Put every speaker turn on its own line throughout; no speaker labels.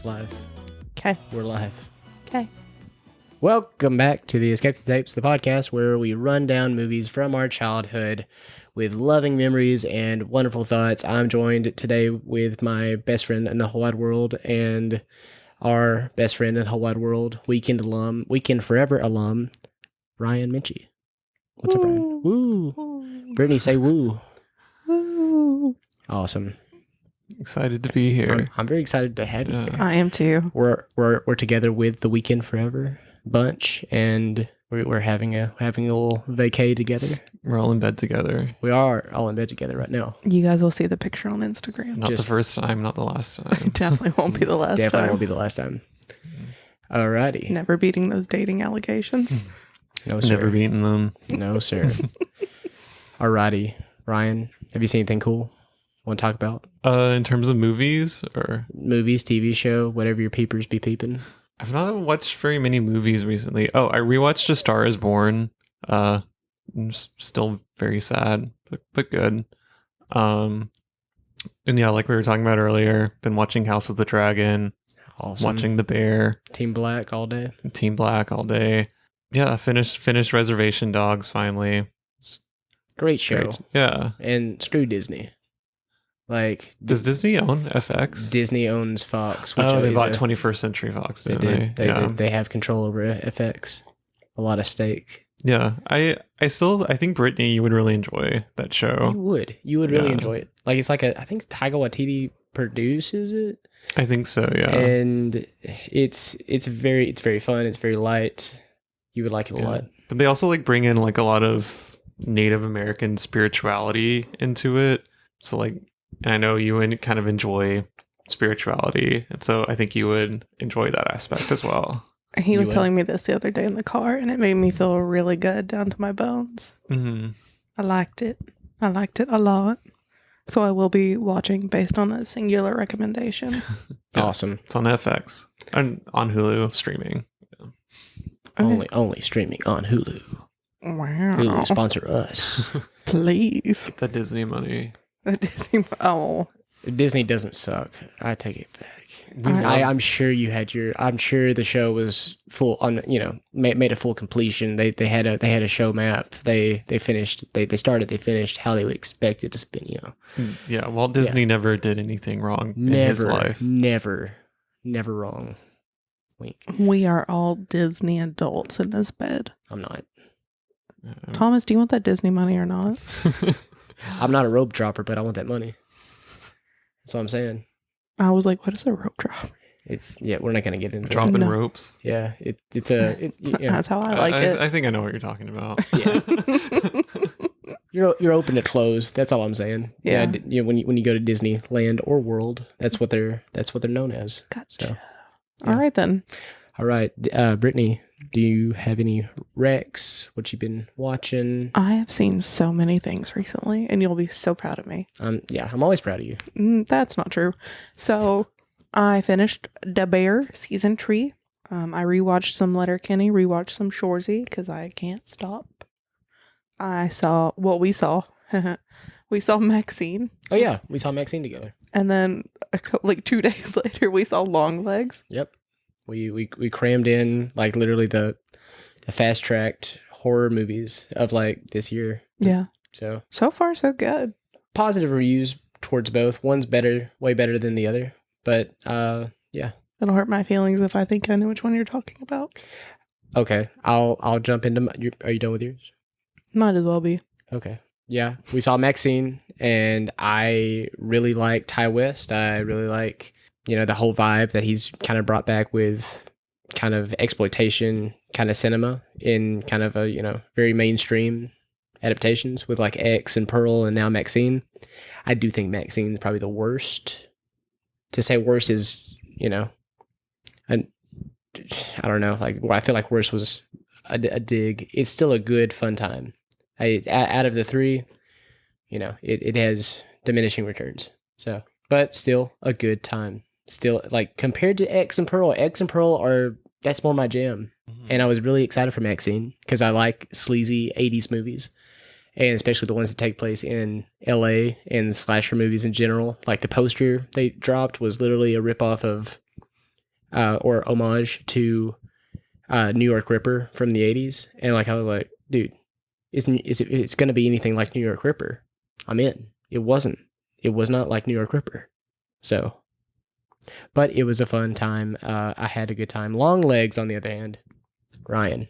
It's live.
Okay.
We're live.
Okay.
Welcome back to the Escape Tapes, the podcast where we run down movies from our childhood with loving memories and wonderful thoughts. I'm joined today with my best friend in the whole wide world and our best friend in the whole wide world, Weekend Forever alum, Ryan Minchie. What's up, Ryan? Woo. Brittany, say woo.
Woo.
Awesome.
Excited to be here.
I'm very excited to have you here.
I am too.
We're together with the Weekend Forever bunch, and we're having a little vacay together.
We're all in bed together.
We are all in bed together right now.
You guys will see the picture on Instagram.
Not the first time, not the last time.
It definitely won't be the last
Definitely
time.
won't be the last time. Alrighty.
Never beating those dating allegations.
No, sir.
Never beaten them.
No, sir. Alrighty. Ryan, have you seen anything cool want to talk about?
In terms of movies, or
Movies, TV show, whatever your peepers be peeping.
I've not watched very many movies recently. Oh, I rewatched A Star Is Born. Still very sad, but good. And yeah, like we were talking about earlier, been watching House of the Dragon,
Awesome.
watching The Bear,
Team Black all day.
Team Black all day. Yeah, finished Reservation Dogs finally.
Great show.
Great. Yeah.
And screw Disney. Like,
Does Disney own FX?
Disney owns Fox. Which
They
is
bought 21st Century Fox,
They
didn't
did.
they?
They have control over FX. A lot of stake.
Yeah. I think Brittany, you would really enjoy that show.
You would really
Yeah.
enjoy it. Like, it's like I think Taika Waititi produces it.
I think so, yeah.
And it's very fun. It's very light. You would like it a lot.
But they also like bring in like a lot of Native American spirituality into it. So like, and I know you kind of enjoy spirituality, and so I think you would enjoy that aspect as well.
He was
would?
telling me this the other day in the car, and it made me feel really good down to my bones.
Mm-hmm.
I liked it. I liked it a lot. So I will be watching based on that singular recommendation.
Yeah.
Awesome.
It's on FX and on Hulu streaming.
Okay.
Only streaming on Hulu.
Wow.
Hulu sponsor us.
Please.
The Disney money.
Oh.
Disney doesn't suck. I take it back.
I-
I'm sure you had I'm sure the show was full on, made a full completion. They had a show map. They finished, they started, they finished how they would expect it to spin,
Yeah, Walt Disney never did anything wrong in his life.
Never wrong. Wink.
We are all Disney adults in this bed.
I'm not.
Thomas, do you want that Disney money or not?
I'm not a rope dropper, but I want that money. That's what I'm saying.
I was like, what is a rope drop?
We're not gonna get into
Dropping
No.
ropes.
Yeah, it's
That's how I like it.
I think I know what you're talking about.
Yeah. You're open to close. That's all I'm saying.
Yeah.
When you go to Disneyland or World, that's what they're known as.
Gotcha.
So,
All right, then.
all right, Brittany, do you have any recs? What you been watching?
I have seen so many things recently, and you'll be so proud of me.
I'm always proud of you.
That's not true. So I finished The Bear season 3. I rewatched some Letterkenny, rewatched some Shoresy because I can't stop. We saw we saw Maxine,
Oh yeah, we saw Maxine together.
and then 2 days later we saw Longlegs.
Yep, we crammed in like literally the fast tracked horror movies of like this year.
Yeah.
So
So far, so good.
positive reviews towards both. One's way better than the other, but yeah.
It'll hurt my feelings if I think I know which one you're talking about.
Okay, I'll jump into are you done with yours?
Might as well be.
Okay. Yeah, we saw Maxine, and I really like Ty West. I really like, the whole vibe that he's kind of brought back with kind of exploitation kind of cinema in kind of a, very mainstream adaptations with like X and Pearl and now Maxine. I do think Maxine is probably the worst. To say worse is, I don't know, like I feel like worse was a dig. It's still a good, fun time. Out of the three, it has diminishing returns. So, but still a good time. Still, like compared to X and Pearl that's more my jam.
Mm-hmm.
And I was really excited for Maxine because I like sleazy 80s movies, and especially the ones that take place in LA and slasher movies in general. Like the poster they dropped was literally a ripoff of or homage to New York Ripper from the 80s. And like I was like, dude, it's going to be anything like New York Ripper, I'm in. It wasn't. It was not like New York Ripper. So, but it was a fun time. I had a good time. Long Legs, on the other hand, Ryan,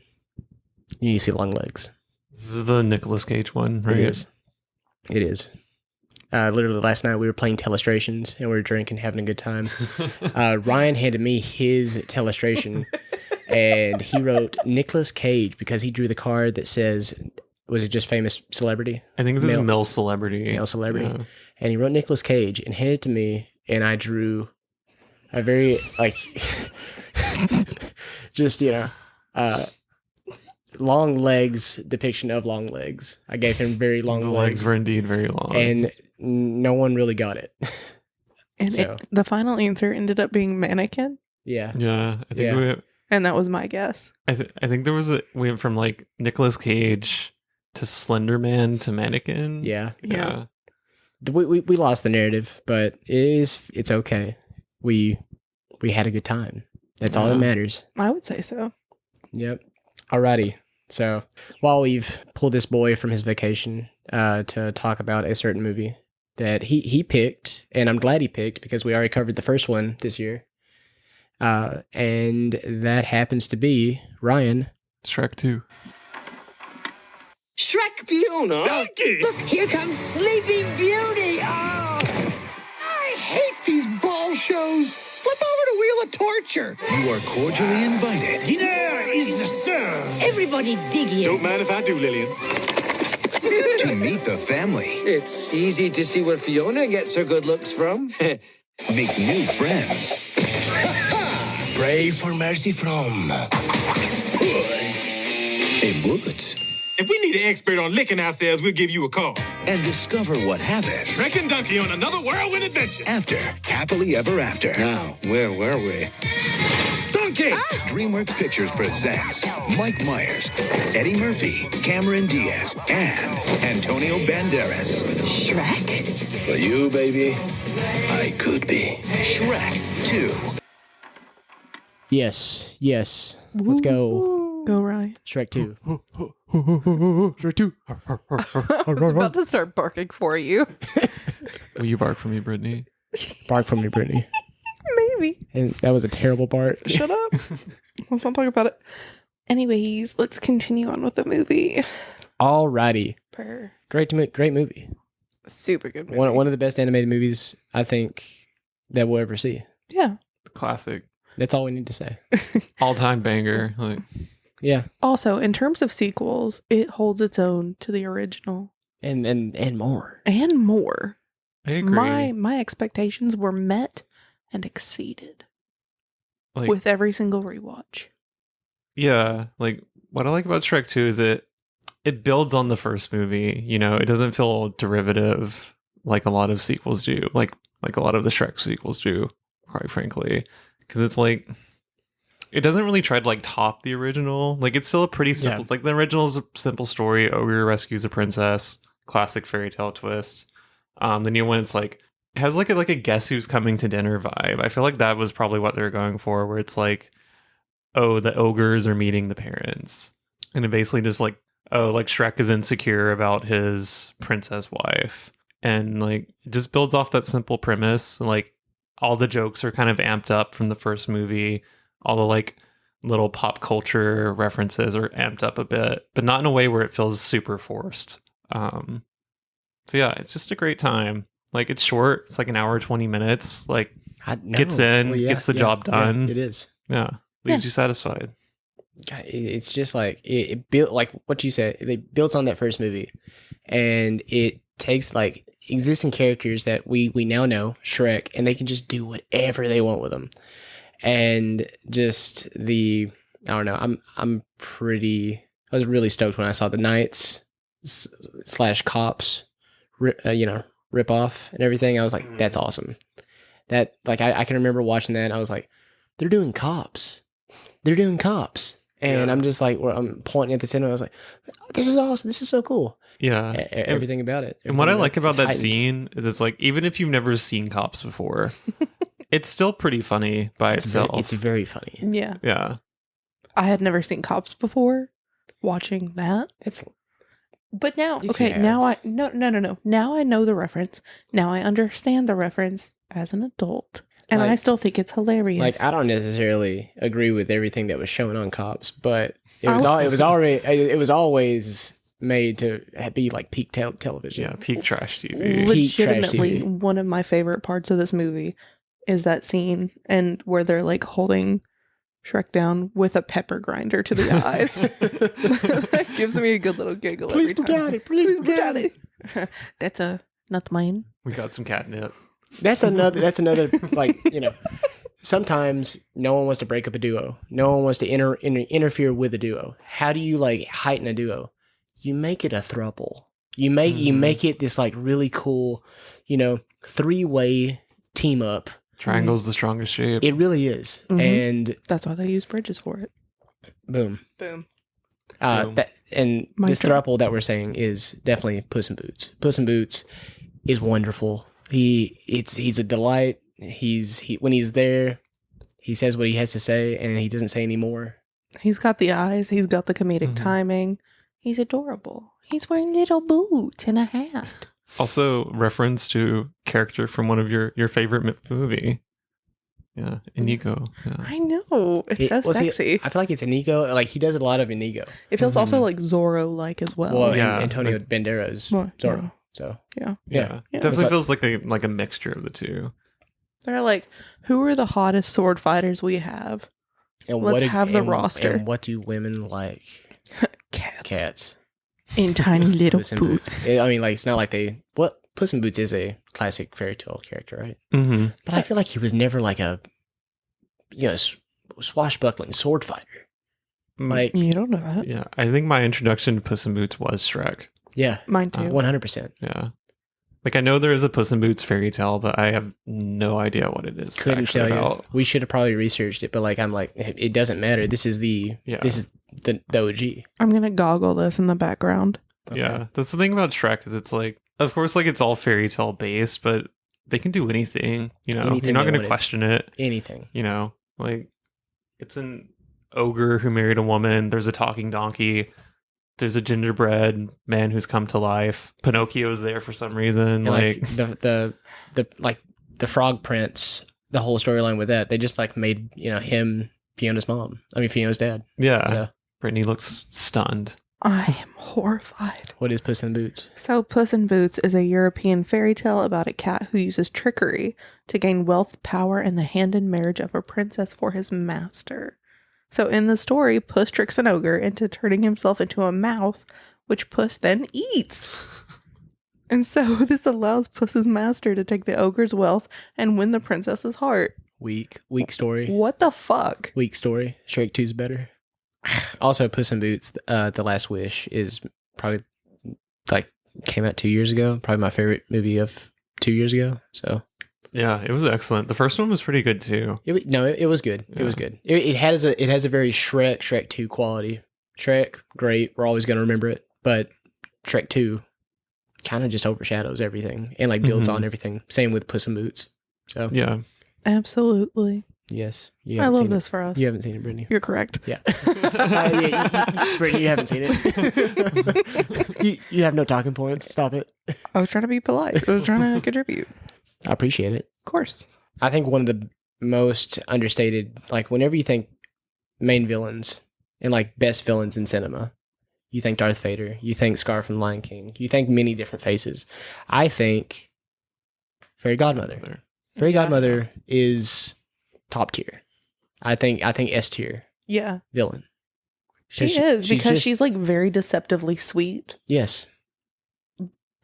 you need to see Long Legs.
This is the Nicolas Cage one, right?
It is. It is. Literally last night we were playing Telestrations and we were drinking, having a good time. Ryan handed me his Telestration and he wrote Nicolas Cage because he drew the card that says, was it just famous celebrity?
I think this is male celebrity.
Male celebrity.
Yeah.
And he wrote Nicolas Cage and handed it to me, and I drew a very, like, just, long legs depiction of long legs. I gave him very long legs.
The legs were indeed very long.
And no one really got it.
And
So.
the final answer ended up being mannequin.
Yeah.
Yeah, I think
And that was my guess.
I think there was we went from like Nicolas Cage to Slender Man to Mannequin.
Yeah.
Yeah.
We lost the narrative, but it's okay. We had a good time. That's all that matters.
I would say so.
Yep. Alrighty. So while we've pulled this boy from his vacation to talk about a certain movie that he picked, and I'm glad he picked because we already covered the first one this year. And that happens to be Ryan.
Shrek 2.
Shrek Fiona!
Donkey!
Look, here comes Sleeping Beauty! Oh!
I hate these ball shows! Flip over to Wheel of Torture!
You are cordially invited.
Dinner is served!
Everybody dig in.
Don't mind if I do, Lillian.
To meet the family.
It's easy to see where Fiona gets her good looks from.
Make new friends.
Pray for mercy from...
A bullet.
If we need an expert on licking ourselves, we'll give you a call.
And discover what happens
Shrek and Donkey on another whirlwind adventure.
after Happily Ever After.
Now, where were we?
Donkey!
DreamWorks Pictures presents Mike Myers, Eddie Murphy, Cameron Diaz, and Antonio Banderas.
Shrek?
For you, baby, I could be. Shrek 2.
Yes. Let's go.
Go, Ryan.
Shrek 2.
Shrek 2.
I was about to start barking for you.
Will you bark for me, Brittany?
Bark from me, Brittany.
Maybe.
And that was a terrible part.
Shut up. Let's not talk about it. Anyways, let's continue on with the movie.
Alrighty. Great movie.
Super good movie.
One of the best animated movies I think that we'll ever see.
Yeah.
Classic.
That's all we need to say.
All-time banger. Like,
Yeah.
Also, in terms of sequels, it holds its own to the original.
And more.
And more.
I agree.
My expectations were met and exceeded
Like,
with every single rewatch.
yeah, like what I like about Shrek 2 is it builds on the first movie. You know, it doesn't feel derivative like a lot of sequels do, like a lot of the Shrek sequels do, quite frankly, because it's like it doesn't really try to like top the original. Like it's still a pretty simple.
Yeah.
Like the original is a simple story. Ogre rescues a princess, classic fairy tale twist. The new one, it's like it has like a guess who's coming to dinner vibe. I feel like that was probably what they were going for, where it's like, oh, the ogres are meeting the parents, and it basically just like, oh, like Shrek is insecure about his princess wife, and like it just builds off that simple premise. Like all the jokes are kind of amped up from the first movie. All the like little pop culture references are amped up a bit, but not in a way where it feels super forced. So yeah, it's just a great time. Like it's short. It's like an hour, 20 minutes. Like gets in, gets the job done.
Yeah, it is.
Yeah. Leaves you satisfied.
God, it's just like it built, like what you said, it built on that first movie, and it takes like existing characters that we now know, Shrek, and they can just do whatever they want with them. And just I don't know, I was really stoked when I saw the Knights / cops rip off and everything. I was like, that's awesome. That like I can remember watching that and I was like, they're doing cops. And I'm just like, I'm pointing at the cinema. I was like, this is awesome. This is so cool.
Yeah.
Everything about it.
And what I like about that
heightened.
scene is it's like, even if you've never seen cops before, It's still pretty funny by itself.
It's very funny.
Yeah.
Yeah.
I had never seen Cops before. Watching that.
It's
But now,
Yes, you
okay, now
have.
no. Now I know the reference. Now I understand the reference as an adult. And I
Like-
still think it's hilarious.
like I don't necessarily agree with everything that was shown on Cops, but it was
Oh.
it was always made to be like peak television.
Yeah. Peak trash TV.
Peak trash
Legitimately,
TV.
one of my favorite parts of this movie is that scene and where they're like holding Shrek down with a pepper grinder to the eyes. That gives me a good little giggle
Police
every time.
brutality, police brutality.
That's not mine.
We got some catnip.
That's another like, sometimes no one wants to break up a duo. No one wants to interfere with a duo. How do you like heighten a duo? You make it a throuple. You make it this like really cool, 3-way team up.
Triangle's the strongest shape.
It really is.
Mhm.
And
That's why they use bridges for it.
boom.
Boom.
Boom.
This
Mic drop.
throuple that we're saying is definitely Puss in Boots. Puss in Boots is wonderful. He's a delight. When he's there, he says what he has to say, and he doesn't say any more.
He's got the eyes. He's got the comedic
Mhm.
timing. He's adorable. He's wearing little boots and a hat.
Also, reference to character from one of your favorite movie. Yeah, Inigo. Yeah.
I know. It's so
Was he-
sexy.
I feel like it's Inigo. Like he does a lot of Inigo.
It feels also
Mhm.
like Zorro-like as well.
Well,
Yeah,
and Antonio
like-
Banderas
Well,
Zorro.
yeah.
So
Yeah.
yeah.
Yeah.
Definitely
That's
feels like a mixture of the two.
They're like, who are the hottest sword fighters we have?
And
Let's
do-
have the
and-
roster.
And what do women like?
Cats.
Cats.
In tiny little
Puss in
boots.
I mean, like it's not like Puss in Boots is a classic fairy tale character, right?
Mm-hmm.
But I feel like he was never like a, swashbuckling sword fighter. Like,
You don't know that.
Yeah, I think my introduction to Puss in Boots was Shrek.
yeah,
Mine too.
100%.
Yeah. Like I know there is a Puss in Boots fairy tale, but I have no idea what it is.
Couldn't
actually
tell
about.
you. We should have probably researched it, but like, I'm like, it doesn't matter. This is the OG.
I'm going to goggle this in the background.
Okay.
Yeah, that's the thing about Shrek is it's like, of course, like it's all fairy tale based, but they can do anything.
Anything
You're not
they
going to
wanted.
question it.
Anything.
Like it's an ogre who married a woman. There's a talking donkey. There's a gingerbread man who's come to life. Pinocchio's there for some reason.
And
Like,
the Frog Prince, the whole storyline with that, they just like made, him Fiona's dad.
yeah,
So
Brittany looks stunned.
I am horrified.
what is Puss in Boots?
So, Puss in Boots is a European fairy tale about a cat who uses trickery to gain wealth, power, and the hand in marriage of a princess for his master. So, in the story, Puss tricks an ogre into turning himself into a mouse, which Puss then eats. And so, this allows Puss's master to take the ogre's wealth and win the princess's heart.
Weak story.
What the fuck?
Weak story. Shrek 2's better. Also, Puss in Boots, The Last Wish is probably came out 2 years ago. Probably my favorite movie of 2 years ago. So
Yeah, it was excellent. The first one was pretty good too.
it was good. It was
Yeah.
good. It has a very Shrek 2 quality. Shrek, great. We're always going to remember it. But Shrek 2 kind of just overshadows everything and like builds
Mhm.
on everything. Same with Puss in Boots. So
Yeah.
Absolutely.
yes,
I love this for us.
You haven't seen it, Brittany.
You're correct.
Yeah. Brittany, you haven't seen it. you have no talking points. Stop it.
I was trying to be polite. I was trying to contribute.
I appreciate it.
Of course.
I think one of the most understated, like whenever you think main villains and like best villains in cinema, you think Darth Vader, you think Scar from Lion King, you think many different faces. I think Fairy Godmother. Fairy
Yeah.
Godmother is top tier. I think S tier
Yeah.
villain.
She
She's-
is
she's
because
just-
she's like very deceptively sweet,
Yes,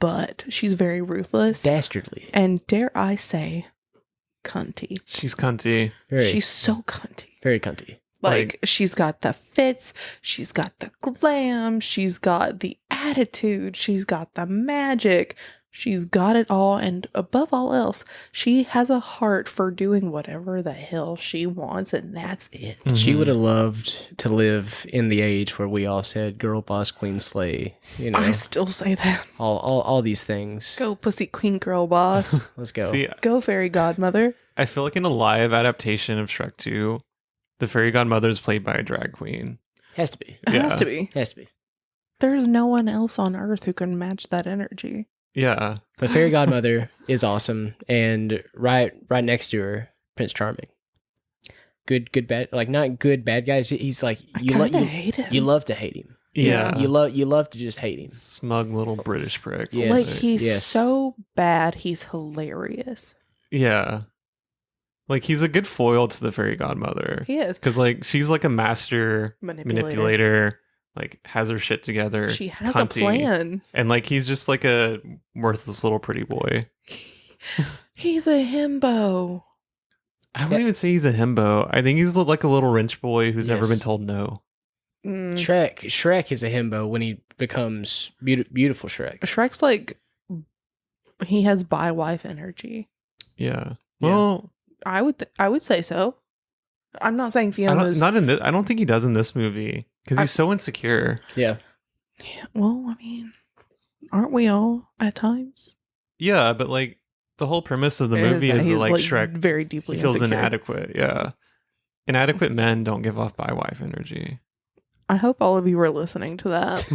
but she's very ruthless
dastardly.
and dare I say, cunty.
She's cunty.
Very,
She's so cunty.
very cunty.
Like she's got the fits, she's got the glam, she's got the attitude, she's got the magic. She's got it all, and above all else, she has a heart for doing whatever the hell she wants, and that's it.
She
Mhm.
would have loved to live in the age where we all said "girl boss queen slay." You know,
I still say that.
all these things.
Go pussy queen girl boss.
Let's go.
See,
Go fairy godmother.
I feel like in a live adaptation of Shrek 2, the fairy godmother is played by a drag queen.
Has to be.
It has to be.
Has to be.
There's no one else on Earth who can match that energy.
Yeah.
The fairy godmother is awesome, and right next to her, Prince Charming. Good, bad, like not good bad guys. He's like you
hate him.
You love to hate him.
Yeah.
You love to just hate him.
Smug little British prick.
Yes.
Like he's
Yes.
so bad, he's hilarious.
Yeah. Like he's a good foil to the fairy godmother.
He is.
Because like she's like a master manipulator, like has her shit together.
She has
cunty,
a plan.
And like he's just like a worthless little pretty boy.
He's a himbo.
I wouldn't even say he's a himbo. I think he's like a little wrench boy who's never
Yes.
been told no.
Shrek is a himbo when he becomes beautiful Shrek.
Shrek's like, he has bi-wife energy.
Yeah.
Yeah.
Well,
I would say so. I'm not saying Fiona's.
not in this. I don't think he does in this movie because he's so insecure.
Yeah.
Well, I mean, aren't we all at times?
Yeah, but like the whole premise of the
Is
movie
that
is that
he's,
like
like,
Shrek
very deeply
he feels
insecure.
inadequate. Yeah, inadequate men don't give off bi-wife energy.
I hope all of you were listening to that.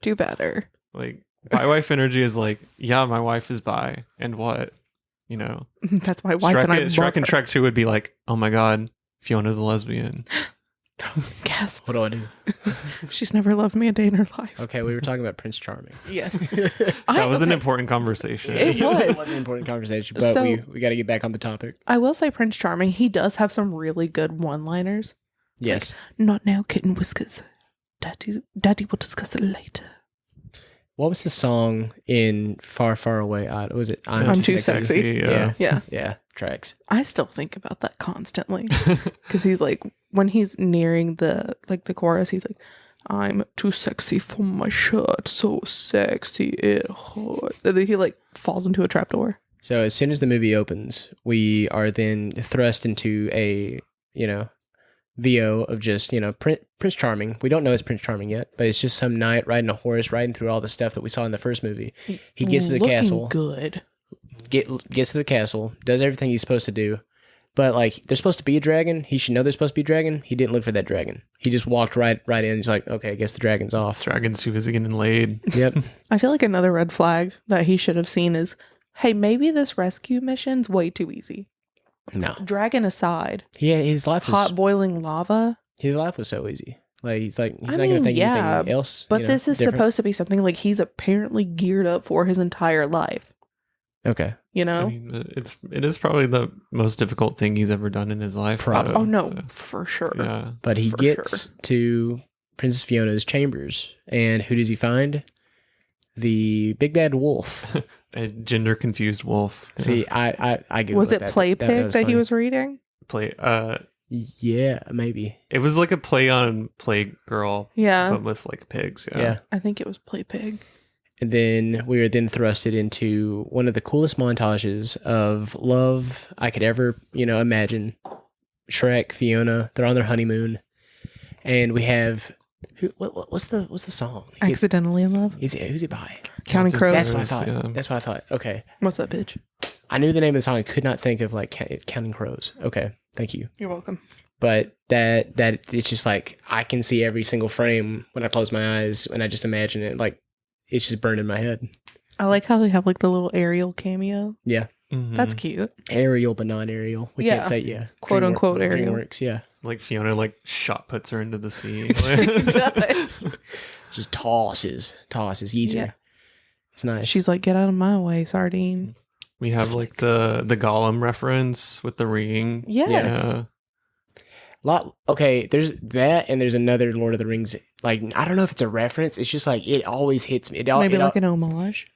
Do better.
Like bi-wife energy is like, yeah, my wife is bi, and what, you know?
That's my wife
Shrek,
and I
Shrek
love
and
her.
Shrek 2 would be like, oh my god, Fiona's a lesbian.
Gasp.
What do I do?
She's never loved me a day in her life.
Okay, we were talking about Prince Charming.
Yes.
That was an important conversation.
It
It
was.
an important conversation, but
So-
we got to get back on the topic.
I will say Prince Charming, he does have some really good one-liners.
Yes.
Not now, kitten whiskers. Daddy will discuss it later.
What was the song in Far, Far Away? Was it
I'm Too Sexy?
Yeah.
Yeah.
Yeah. Tracks.
I still think about that constantly. Because he's like, when he's nearing the chorus, he's like, I'm too sexy for my shirt. So sexy it hurts. And then he like falls into a trapdoor.
So as soon as the movie opens, we are then thrust into a, VO of just, Prince Charming. We don't know it's Prince Charming yet, but it's just some knight riding a horse, riding through all the stuff that we saw in the first movie. He gets to the
Looking
castle,
good.
gets to the castle, does everything he's supposed to do. But like, there's supposed to be a dragon. He should know there's supposed to be a dragon. He didn't look for that dragon. He just walked right in. He's like, okay, I guess the dragon's off.
Dragon's too busy getting laid.
Yep.
I feel like another red flag that he should have seen is, hey, maybe this rescue mission's way too easy.
No.
Dragon aside,
His life was
hot boiling lava.
His life was so easy. Like he's not
I
gonna
mean,
think
yeah,
anything else.
But this is
different.
supposed to be something like he's apparently geared up for his entire life.
Okay.
You know?
I mean, it is probably the most difficult thing he's ever done in his life.
Probably.
though,
Oh no,
so,
for sure.
yeah.
But he
For
gets to Princess Fiona's chambers, and who does he find? The big bad wolf.
A gender confused wolf. Yeah.
See, I give
Was it
that.
Play Pig that he
funny.
was reading?
Play.
Yeah, maybe.
It was like a play on Playgirl,
Yeah,
but with like pigs. Yeah.
Yeah.
I think it was Play Pig.
And then we are then thrusted into one of the coolest montages of love I could ever, imagine. Shrek, Fiona, they're on their honeymoon, and we have what's the song?
Accidentally in Love.
Who's he by?
Counting Crows.
That's what I thought.
Yeah.
That's what I thought. Okay,
What's that bitch?
I knew the name of the song. I could not think of like Counting Crows. Okay, thank you.
You're welcome.
But that it's just like I can see every single frame when I close my eyes and I just imagine it. Like it's just burned in my head.
I like how they have like the little Ariel cameo.
Yeah,
Mhm.
That's cute.
aerial but non-aerial. We
Yeah.
can't say yeah.
Quote, unquote, aerial.
DreamWorks. Yeah,
Like Fiona like shot puts her into the sea.
Nice.
just tosses easier.
Yeah.
It's nice.
She's like, get out of my way, sardine.
We have like the Gollum reference with the ring.
Yes.
Yeah.
Okay, there's that, and there's another Lord of the Rings. Like I don't know if it's a reference. It's just like it always hits me.
Maybe like an homage.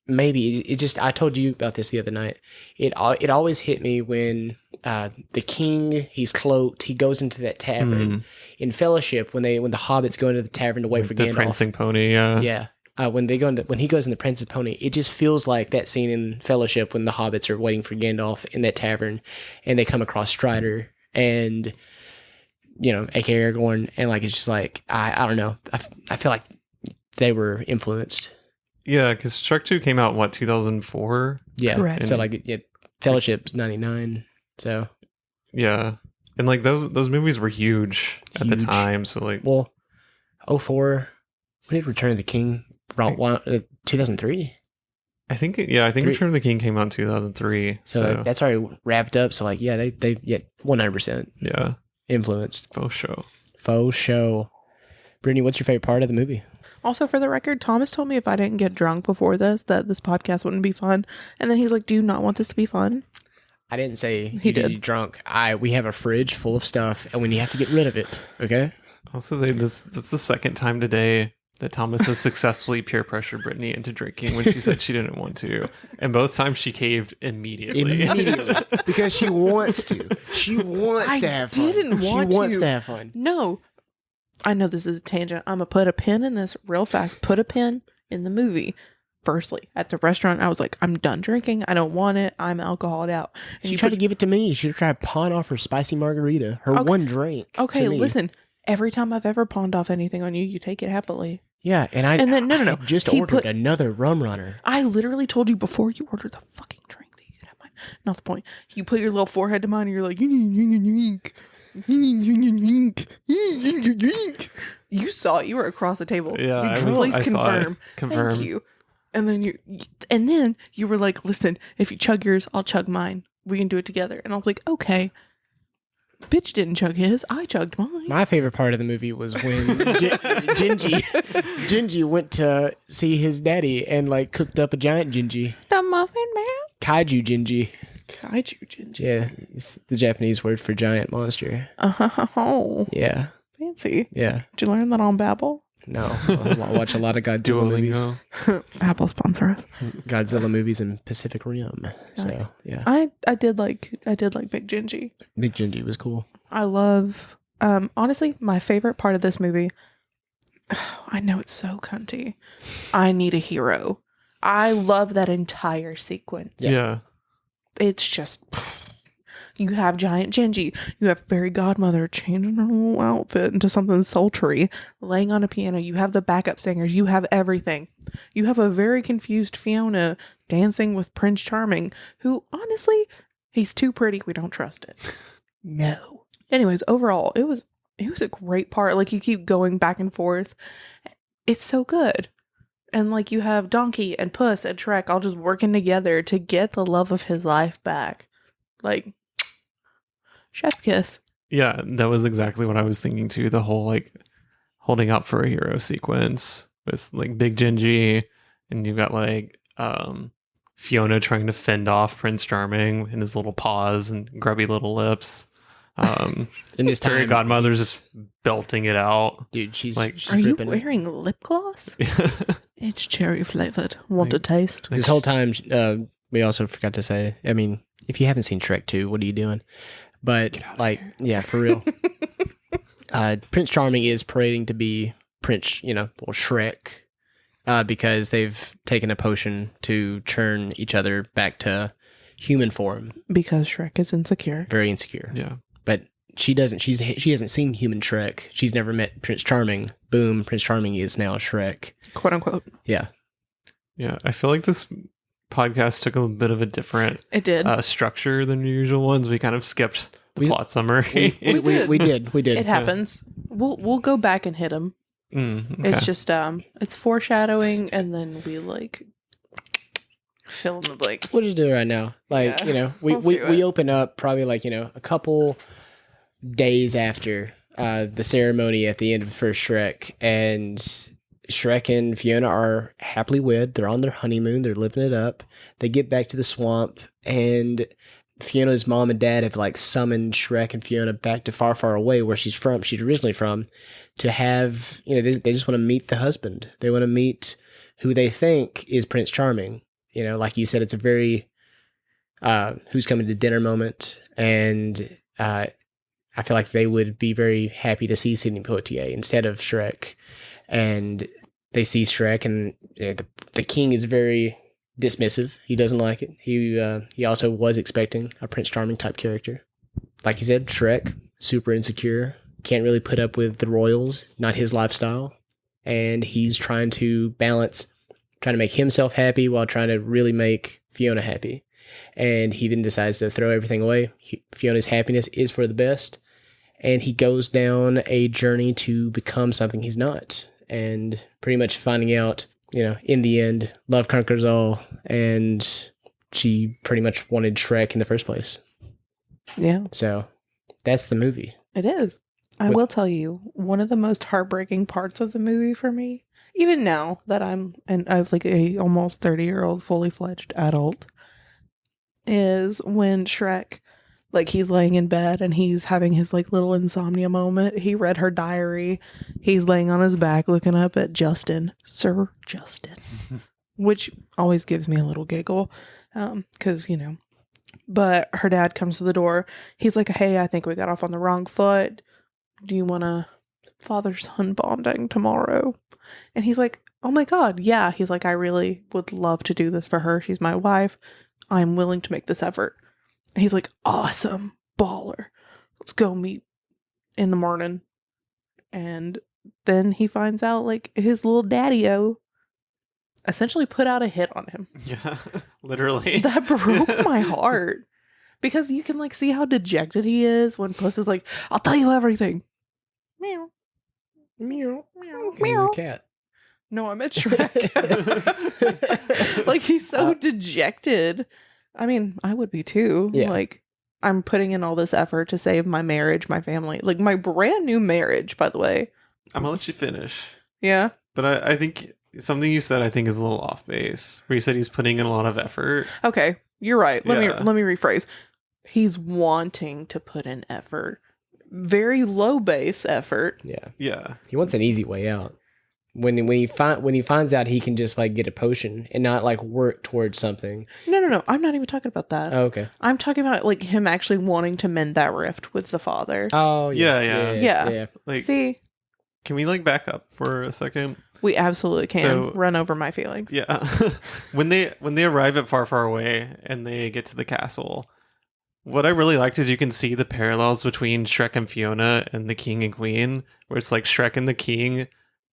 Maybe it just. I told you about this the other night. It always hit me when the king, he's cloaked. He goes into that tavern in Fellowship when the hobbits go into the tavern to wait for
The
Gandalf.
prancing pony. Yeah.
Yeah. When he goes in the Prince of Pony, it just feels like that scene in Fellowship when the hobbits are waiting for Gandalf in that tavern, and they come across Strider and aka Aragorn, and like it's just like I don't know. I feel like they were influenced.
Yeah, because Shrek 2 came out, 2004?
Yeah.
Correct.
So like Fellowship's 99. So,
Yeah. And like those movies were huge at the
Huge.
time. So like,
well, 04, when did Return of the King? 2003.
I think Return of the King came out in 2003.
So
So
like, that's already wrapped up. So like, yeah, they 100%
yeah,
influenced.
faux show.
Brittany, what's your favorite part of the movie?
Also, for the record, Thomas told me if I didn't get drunk before this, that this podcast wouldn't be fun. And then he's like, do you not want this to be fun?
I didn't say
He
you
did.
be drunk. We have a fridge full of stuff, and when you have to get rid of it, okay?
Also, that's the second time today that Thomas has successfully peer pressured Brittany into drinking when she said she didn't want to, and both times she caved immediately.
Because she wants to. She wants to have fun.
didn't want
She wants
to.
to have fun.
No. I know this is a tangent. I'm going to put a pin in this real fast. Put a pin in the movie. Firstly, at the restaurant, I was like, I'm done drinking. I don't want it. I'm alcoholed out. And
She tried to give it to me. She tried to pawn off her spicy margarita, her
Okay.
one drink.
Okay,
to me.
listen. Every time I've ever pawned off anything on you, you take it happily.
Yeah, and
then, no.
I just
He
ordered
put-
another rum runner.
I literally told you before you ordered the fucking drink that you could have mine. Not the point. You put your little forehead to mine and you're like, you saw it. You were across the table.
Yeah,
Please
I saw it.
confirm.
Confirm.
Thank you. And then you were like, listen, if you chug yours, I'll chug mine. We can do it together. And I was like, okay. Bitch didn't chug his. I chugged mine.
My favorite part of the movie was when Gingy went to see his daddy and like cooked up a giant Gingy.
The muffin man.
Kaiju Gingy.
Kaiju ginger.
Yeah, it's the Japanese word for giant monster.
Oh,
Yeah,
fancy.
yeah.
Did you learn that on Babbel?
No, I watch a lot of Godzilla movies.
Duolingo.
Babbel sponsor us.
Godzilla movies in Pacific Rim. So
Nice.
yeah,
I did like Big Gingy.
Big Gingy was cool.
I love honestly, my favorite part of this movie, I know it's so cunty. I Need a Hero. I love that entire sequence.
Yeah.
It's just you have giant Gingy, you have fairy godmother changing her whole outfit into something sultry, laying on a piano, you have the backup singers, you have everything. You have a very confused Fiona dancing with Prince Charming, who honestly, he's too pretty, we don't trust it. No. Anyways, overall, it was a great part. Like, you keep going back and forth. It's so good. And like, you have Donkey and Puss and Shrek all just working together to get the love of his life back. Like, chef's kiss.
Yeah, that was exactly what I was thinking too. The whole like holding out for a hero sequence with like Big Gingy, and you've got like Fiona trying to fend off Prince Charming in his little paws and grubby little lips.
In this
Fairy
time,
Godmother's just belting it out.
dude, she's
like,
she's
Are you
ripping it.
wearing lip gloss? It's cherry flavored. Want a taste?
This whole time, we also forgot to say, I mean, if you haven't seen Shrek 2, what are you doing? But, like, yeah, for real. Prince Charming is parading to be Shrek, because they've taken a potion to turn each other back to human form.
Because Shrek is insecure.
Very insecure.
Yeah.
But she doesn't. She hasn't seen human Shrek. She's never met Prince Charming. Boom, Prince Charming is now Shrek.
Quote unquote.
Yeah.
Yeah. I feel like this podcast took a bit of a different
It did.
structure than the usual ones. We kind of skipped the plot summary.
We did.
It happens. We'll go back and hit him.
Okay.
It's just it's foreshadowing, and then we like fill in the blanks.
We'll just do it right now. Like,
Yeah.
we
Let's do
we
it.
open up probably like, a couple days after the ceremony at the end of the first Shrek, and Shrek and Fiona are happily wed. They're on their honeymoon. They're living it up. They get back to the swamp, and Fiona's mom and dad have like summoned Shrek and Fiona back to far, far away where she's originally from, to have, they just want to meet the husband. They want to meet who they think is Prince Charming. Like you said, it's a very who's coming to dinner moment, and I feel like they would be very happy to see Sidney Poitier instead of Shrek. And they see Shrek, and the king is very dismissive. He doesn't like it. He also was expecting a Prince Charming type character. Like you said, Shrek, super insecure, can't really put up with the royals, not his lifestyle. And he's trying to make himself happy while trying to really make Fiona happy. And he then decides to throw everything away. Fiona's happiness is for the best. And he goes down a journey to become something he's not. And pretty much finding out, in the end, love conquers all. And she pretty much wanted Shrek in the first place.
Yeah.
So that's the movie.
It is. I will tell you, one of the most heartbreaking parts of the movie for me, even now that I'm like a almost 30-year-old fully fledged adult, is when Shrek, like, he's laying in bed and he's having his like little insomnia moment. He read her diary. He's laying on his back looking up at Sir Justin, which always gives me a little giggle, because But her dad comes to the door. He's like, "Hey, I think we got off on the wrong foot. Do you want to father-son bonding tomorrow?" And he's like, "Oh my God, yeah." He's like, "I really would love to do this for her. She's my wife. I'm willing to make this effort." And he's like, "Awesome, baller. Let's go meet in the morning." And then he finds out, like, his little daddy-o essentially put out a hit on him.
Yeah, literally.
That broke my heart. Because you can, like, see how dejected he is when Puss is like, "I'll tell you everything." Meow. Meow. Meow.
He's
Meow.
a cat.
No, I'm at Shrek. Like, he's so dejected. I mean, I would be too.
Yeah.
Like, I'm putting in all this effort to save my marriage, my family. Like, my brand new marriage, by the way.
I'm gonna let you finish.
Yeah.
But I think something you said, I think, is a little off base. Where you said he's putting in a lot of effort.
Okay. You're right. Let
Yeah.
me rephrase. He's wanting to put in effort. Very low base effort.
Yeah.
Yeah.
He wants an easy way out. When he finds out he can just like get a potion and not like work towards something.
No. I'm not even talking about that.
Oh, okay.
I'm talking about like him actually wanting to mend that rift with the father.
Oh
Yeah.
Yeah.
Like,
See,
can we like back up for a second?
we absolutely can
So-
run over my feelings.
Yeah. when they arrive at Far Far Away and they get to the castle, what I really liked is you can see the parallels between Shrek and Fiona and the King and Queen, where it's like Shrek and the King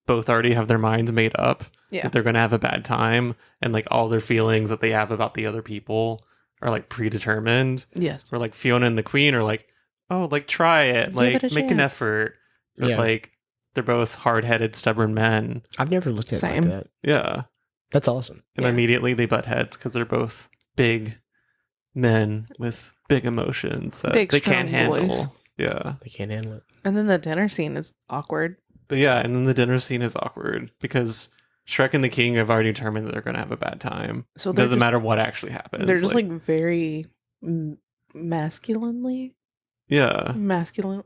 both already have their minds made up
Yeah.
that they're going to have a bad time, and like all their feelings that they have about the other people are like predetermined.
Yes.
Where like Fiona and the Queen are like, "Oh, like try it,
Give
like
it a
make an
chance."
effort." But
Yeah.
like they're both hard-headed, stubborn men.
I've never looked at it
Same.
like that.
Yeah.
That's awesome.
And
Yeah.
immediately they butt heads because they're both big men with big emotions that
Big,
they can't
strong boys.
handle. Yeah.
They can't handle it.
And then the dinner scene is awkward.
But yeah, and then the dinner scene is awkward because Shrek and the King have already determined that they're going to have a bad time.
So
It
they're
doesn't
just-
matter what actually happens.
They're just like very masculine,
yeah.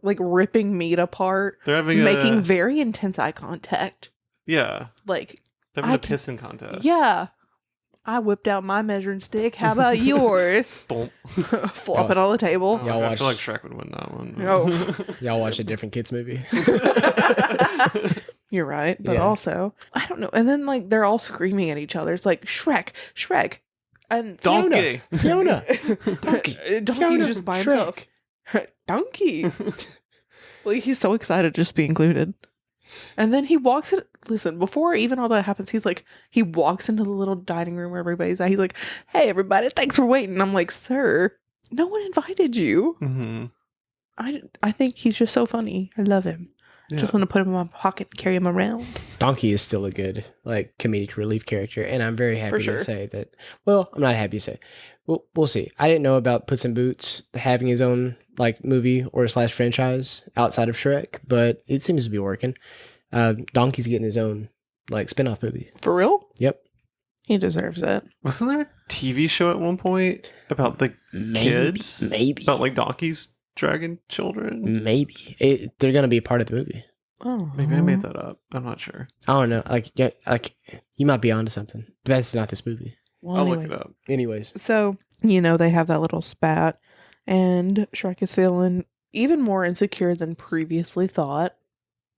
like ripping meat apart,
They're having
making
a,
very intense eye contact.
yeah.
Like,
They're having
I
a
can-
pissing contest.
yeah, I whipped out my measuring stick. How about yours?
Thump.
Flop it on the table.
Y'all
I
watch-
feel like Shrek would win that one.
Oh.
Y'all watch a different kids movie.
You're right, but
Yeah.
also I don't know. And then like they're all screaming at each other. It's like Shrek, and
Donkey.
Fiona.
Donkey. Donkey's
Fiona,
just by
Shrek.
himself. Donkey. Like, he's so excited to just be included. And then he walks in. Listen, before even all that happens, he walks into the little dining room where everybody's at. He's like, "Hey, everybody, thanks for waiting." I'm like, "Sir, no one invited you."
Mm-hmm.
I think he's just so funny. I love him.
Yeah.
Just want to put him in my pocket and carry him around.
Donkey is still a good like comedic relief character, and I'm very happy
For sure.
to say that. Well, I'm not happy to say. We'll see. I didn't know about Puss in Boots having his own like movie or / franchise outside of Shrek, but it seems to be working. Donkey's getting his own like spin-off movie.
For real?
Yep.
He deserves it.
Wasn't there a TV show at one point about the kids?
Maybe.
About like donkeys dragging children?
Maybe. They're going to be a part of the movie.
Oh,
Maybe I made that up. I'm not sure.
I don't know. Like you might be onto something. But that's not this movie.
Well,
I'll
anyways.
look it up.
Anyways.
So, they have that little spat, and Shrek is feeling even more insecure than previously thought.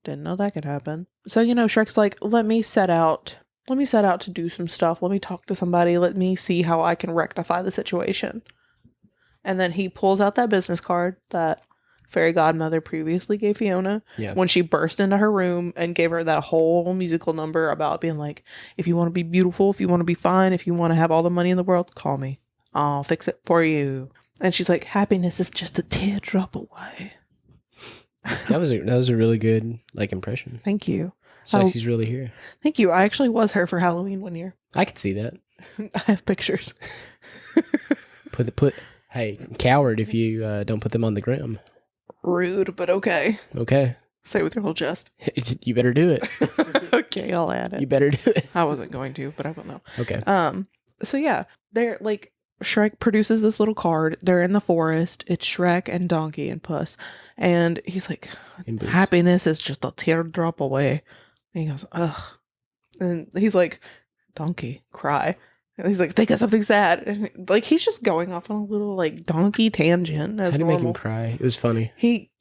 Didn't know that could happen. So, Shrek's like, let me set out to do some stuff. Let me talk to somebody. Let me see how I can rectify the situation. And then he pulls out that business card that fairy godmother previously gave Fiona
Yeah.
when she burst into her room and gave her that whole musical number about being like, if you want to be beautiful, if you want to be fine, if you want to have all the money in the world, call me. I'll fix it for you. And she's like, happiness is just a teardrop away.
That was a really good like impression.
Thank you.
So
Oh.
she's really here.
Thank you. I actually was her for Halloween one year.
I could see that.
I have pictures.
Hey, coward if you don't put them on the gram.
Rude, but okay.
Okay.
Say it with your whole chest.
You better do it.
Okay, I'll add it.
You better do it.
I wasn't going to, but I will now.
Okay.
So yeah, they're like Shrek produces this little card. They're in the forest. It's Shrek and Donkey and Puss, and he's like,
In boots.
"Happiness is just a teardrop away." And he goes, "Ugh," and he's like, "Donkey, cry." And he's like, "Think of something sad." And like he's just going off on a little like donkey tangent as
How to make him
normal.
cry? It was funny.
He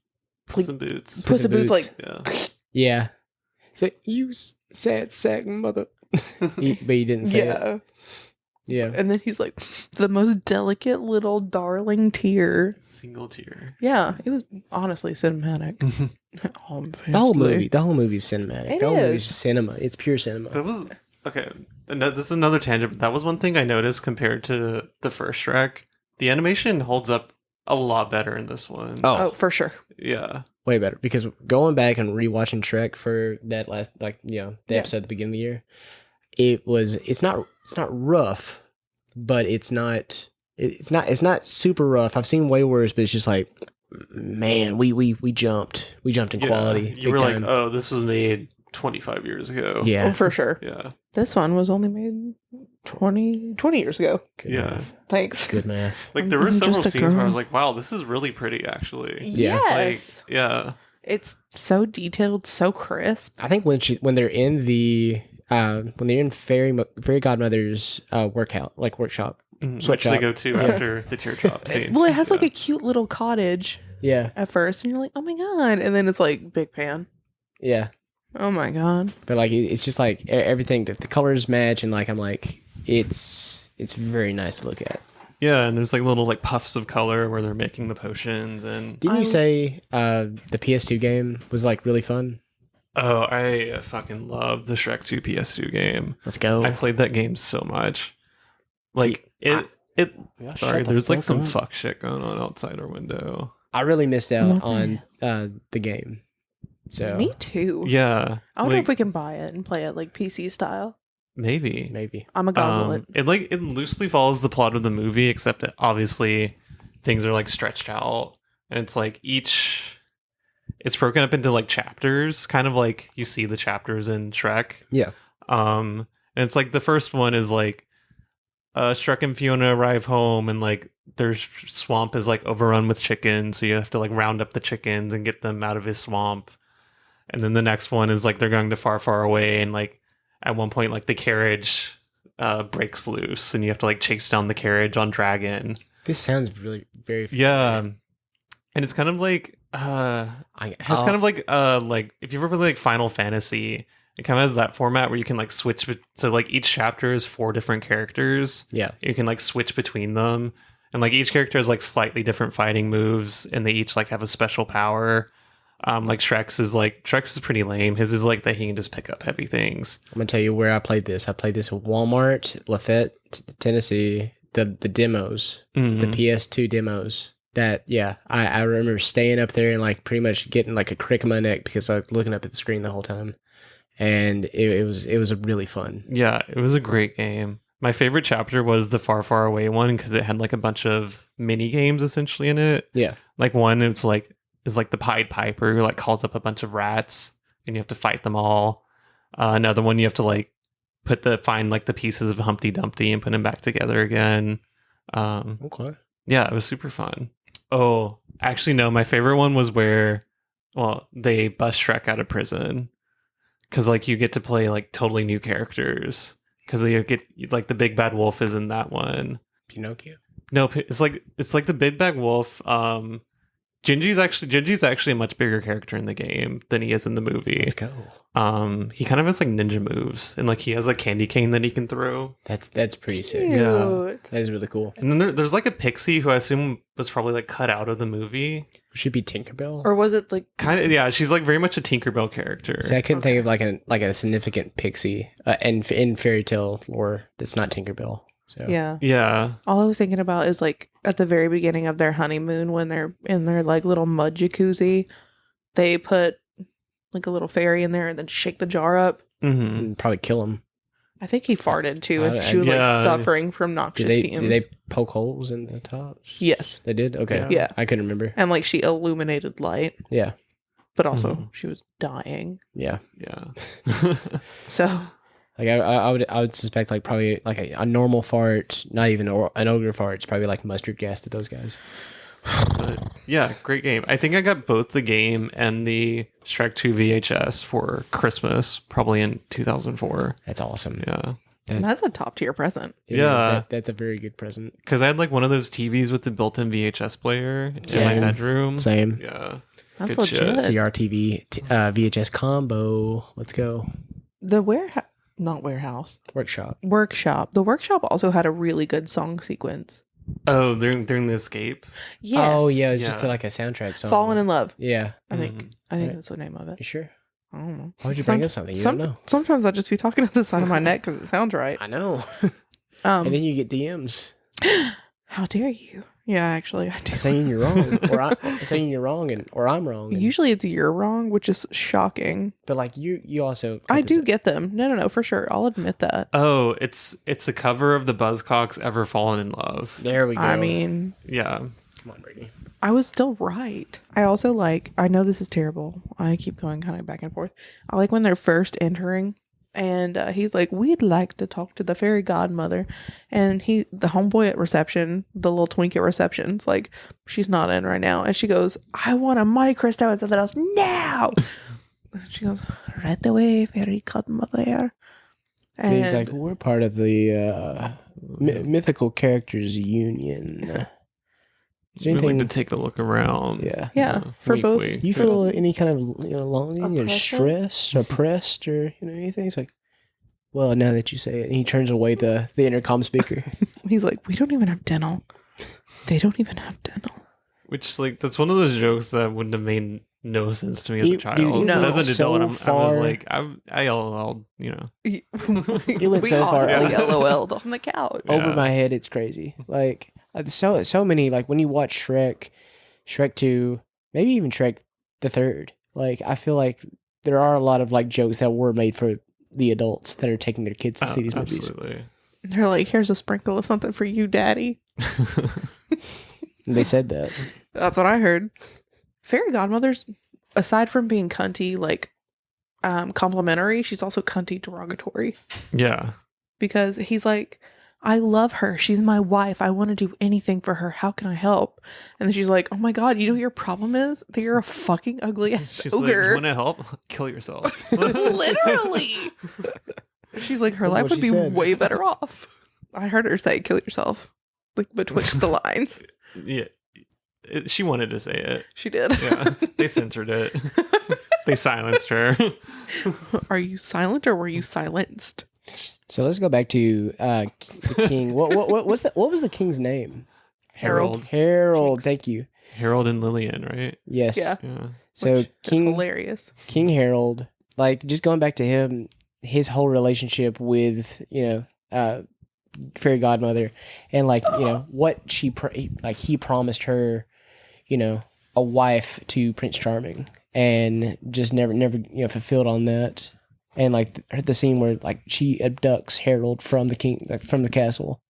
Puss in Boots.
Puss in Boots like
Yeah.
Yeah. He's like, you sad sack mother. But he didn't say it.
yeah.
Yeah.
And then he's like, the most delicate little darling tear.
Single tear.
Yeah, it was honestly cinematic.
The whole movie's cinematic.
It
The whole movie's
is.
just cinema. It's pure cinema.
That was okay. This is another tangent. But that was one thing I noticed compared to the first Shrek. The animation holds up a lot better in this one.
Oh, for sure.
Yeah.
Way better. Because going back and rewatching Shrek for that last the
Yeah.
episode at the beginning of the year, it's not rough, but it's not super rough. I've seen way worse, but it's just like, man, we jumped in quality.
You were like, oh, this was made 25 years ago.
Yeah.
Oh, for sure.
Yeah.
This one was only made 20 years ago.
Good
Yeah.
math.
Thanks.
Good math.
Like there were
I'm
several
just a
scenes where I
girl.
was like, wow, this is really pretty actually.
Yeah.
Yes.
Like, yeah.
It's so detailed, so crisp.
I think when they're in the fairy godmother's workshop,
Which
Sweatshop.
they go to after the teardrop scene.
Well, it has like
Yeah.
a cute little cottage
yeah,
at first, and you're like, oh my god. And then it's like big pan.
yeah.
Oh my god.
But like it's just like everything, the colors match, and like I'm like it's very nice to look at.
Yeah, and there's like little like puffs of color where they're making the potions and
Didn't you say the PS2 game was like really fun?
oh, I fucking love the Shrek 2 PS2 game.
Let's go.
I played that game so much. Like
Yeah,
sorry,
shut the
there's like
fuck
some
up.
fuck shit going on outside our window.
I really missed out
Okay.
on the game. So
Me too.
Yeah.
I wonder
like,
if we can buy it and play it like PC style.
maybe.
maybe.
I'm a goggle it.
It loosely follows the plot of the movie, except that obviously things are like stretched out, and it's like it's broken up into like chapters, kind of like you see the chapters in Shrek.
Yeah.
And it's like the first one is like Shrek and Fiona arrive home, and like their swamp is like overrun with chickens, so you have to like round up the chickens and get them out of his swamp. And then the next one is like they're going to far, far away, and like at one point like the carriage breaks loose, and you have to like chase down the carriage on Dragon.
This sounds really very
Yeah, and it's kind of like it's kind of like if you ever played like Final Fantasy, it kind of has that format where you can like switch. So like each chapter is 4 different characters.
yeah.
You can like switch between them, and like each character has like slightly different fighting moves, and they each like have a special power. Like Shrek's is pretty lame. His is like that he can just pick up heavy things.
I'm gonna tell you where I played this. I played this at Walmart, Lafayette, Tennessee. The demos,
Mhm.
the PS2 demos. That I remember staying up there and like pretty much getting like a crick in my neck because I was looking up at the screen the whole time, and it was a really fun.
Yeah, it was a great game. My favorite chapter was the Far Far Away one because it had like a bunch of mini games essentially in it.
Yeah,
Like one is like the Pied Piper who like calls up a bunch of rats and you have to fight them all. Another one you have to like find like the pieces of Humpty Dumpty and put them back together again.
okay.
Yeah, it was super fun. Oh, actually no, my favorite one was where they bust Shrek out of prison because like you get to play like totally new characters because you get like the Big Bad Wolf is in that one.
Pinocchio.
No, it's like the Big Bad Wolf. Gingy's actually a much bigger character in the game than he is in the movie.
Let's go.
He kind of has like ninja moves, and like he has a candy cane that he can throw.
That's pretty sick.
Cute.
Yeah.
That is really cool.
And then there's like a pixie who I assume was probably like cut out of the movie.
Should be Tinkerbell.
Or was it like
Kind of, yeah. She's like very much a Tinkerbell character.
See, I couldn't think of like a significant pixie in fairy tale lore that's not Tinkerbell. So
Yeah.
Yeah.
All I was thinking about is like at the very beginning of their honeymoon when they're in their like little mud jacuzzi, they put like a little fairy in there and then shake the jar up.
Mm-hmm.
and probably kill him.
I think he farted too, and
I-
she was
yeah.
like suffering from noxious fumes.
Did they poke holes in the tops?
Yes.
They did? Okay.
Yeah.
I couldn't remember.
And like she illuminated light,
Yeah.
but also
Mhm.
she was dying.
Yeah.
Yeah.
So
Like I would suspect like probably like a normal fart, not even an ogre fart, it's probably like mustard gas to those guys.
But yeah, great game. I think I got both the game and the Shrek 2 VHS for Christmas, probably in 2004.
That's awesome.
Yeah.
that's a top tier present.
It is.
Yeah.
That's a very good present.
Because I had like one of those TVs with the built-in VHS player in my
Same.
bedroom.
Same.
Yeah.
That's
Good shit.
legit.
CRTV VHS combo. Let's go.
The workshop. The workshop also had a really good song sequence.
Oh, during the escape.
Yes.
Oh yeah, it's just
Yeah.
like a soundtrack song.
Fallen in Love.
Yeah.
I think.
Mhm.
I think
Right.
that's the name of it.
You sure?
I don't know.
Why would you bring up something you don't know?
Sometimes I just be talking at the side of my neck because it sounds right.
I know. And then
Um,
you get DMs
how dare you? Yeah, actually, I do.
saying you're wrong, or saying you're wrong, or I'm wrong. and-
Usually it's you're wrong, which is shocking.
but like you also.
I do get them. No, for sure. I'll admit that.
Oh, it's a cover of the Buzzcocks' Ever Fallen in Love.
There we go.
I mean,
Yeah.
come on, Brady.
I was still right. I also like, I know this is terrible. I keep going kind of back and forth. I like when they're first entering and he's like, we'd like to talk to the fairy godmother. And the homeboy at reception, the little twink at reception's like, she's not in right now. And she goes, I want a money crystal and something else now. And she goes, right away, fairy godmother.
And he's like, we're part of the mythical characters union. Is there
We'd like
anything?
to take a look around.
Yeah.
yeah, for
Wink,
both.
wink.
You feel any kind of longing or
Oppressive?
stress, oppressed, or anything? It's like, well, now that you say it, and he turns away the intercom speaker.
He's like, we don't even have dental. They don't even have dental.
Which, like, that's one of those jokes that wouldn't have made no sense to me as a
Dude,
child.
it
No.
As an
so
adult, I was
far-
like, I LOL, you know.
It
went so far.
LOL'd on the couch.
Over
Yeah.
my head, it's crazy. Like so many. Like when you watch Shrek, Shrek 2, maybe even Shrek the Third. Like I feel like there are a lot of like jokes that were made for the adults that are taking their kids to see these movies.
Absolutely.
They're like, here's a sprinkle of something for you, daddy.
And they said that.
That's what I heard. Fairy godmother's, aside from being cunty, like complimentary, she's also cunty derogatory.
Yeah.
Because he's like, I love her. She's my wife. I want to do anything for her. How can I help? And then she's like, oh my God, you know what your problem is? That you're a fucking ugly ass
She's like, you
ogre.
want to help? Kill yourself.
Literally. She's like, her
That's
life
what
would
she
be
said.
way better off. I heard her say, kill yourself. Like betwixt the lines.
Yeah. She wanted to say it.
She did.
Yeah. They censored it. They silenced her.
Are you silent or were you silenced?
So let's go back to the king. What was the king's name?
Harold.
Harold.
Jinx.
Thank you.
Harold and Lillian, right?
Yes.
Yeah.
Yeah.
So
Which is hilarious.
King Harold, like just going back to him, his whole relationship with fairy godmother, and like what he promised her, a wife to Prince Charming, and just never fulfilled on that. And like the scene where like she abducts Harold from the castle.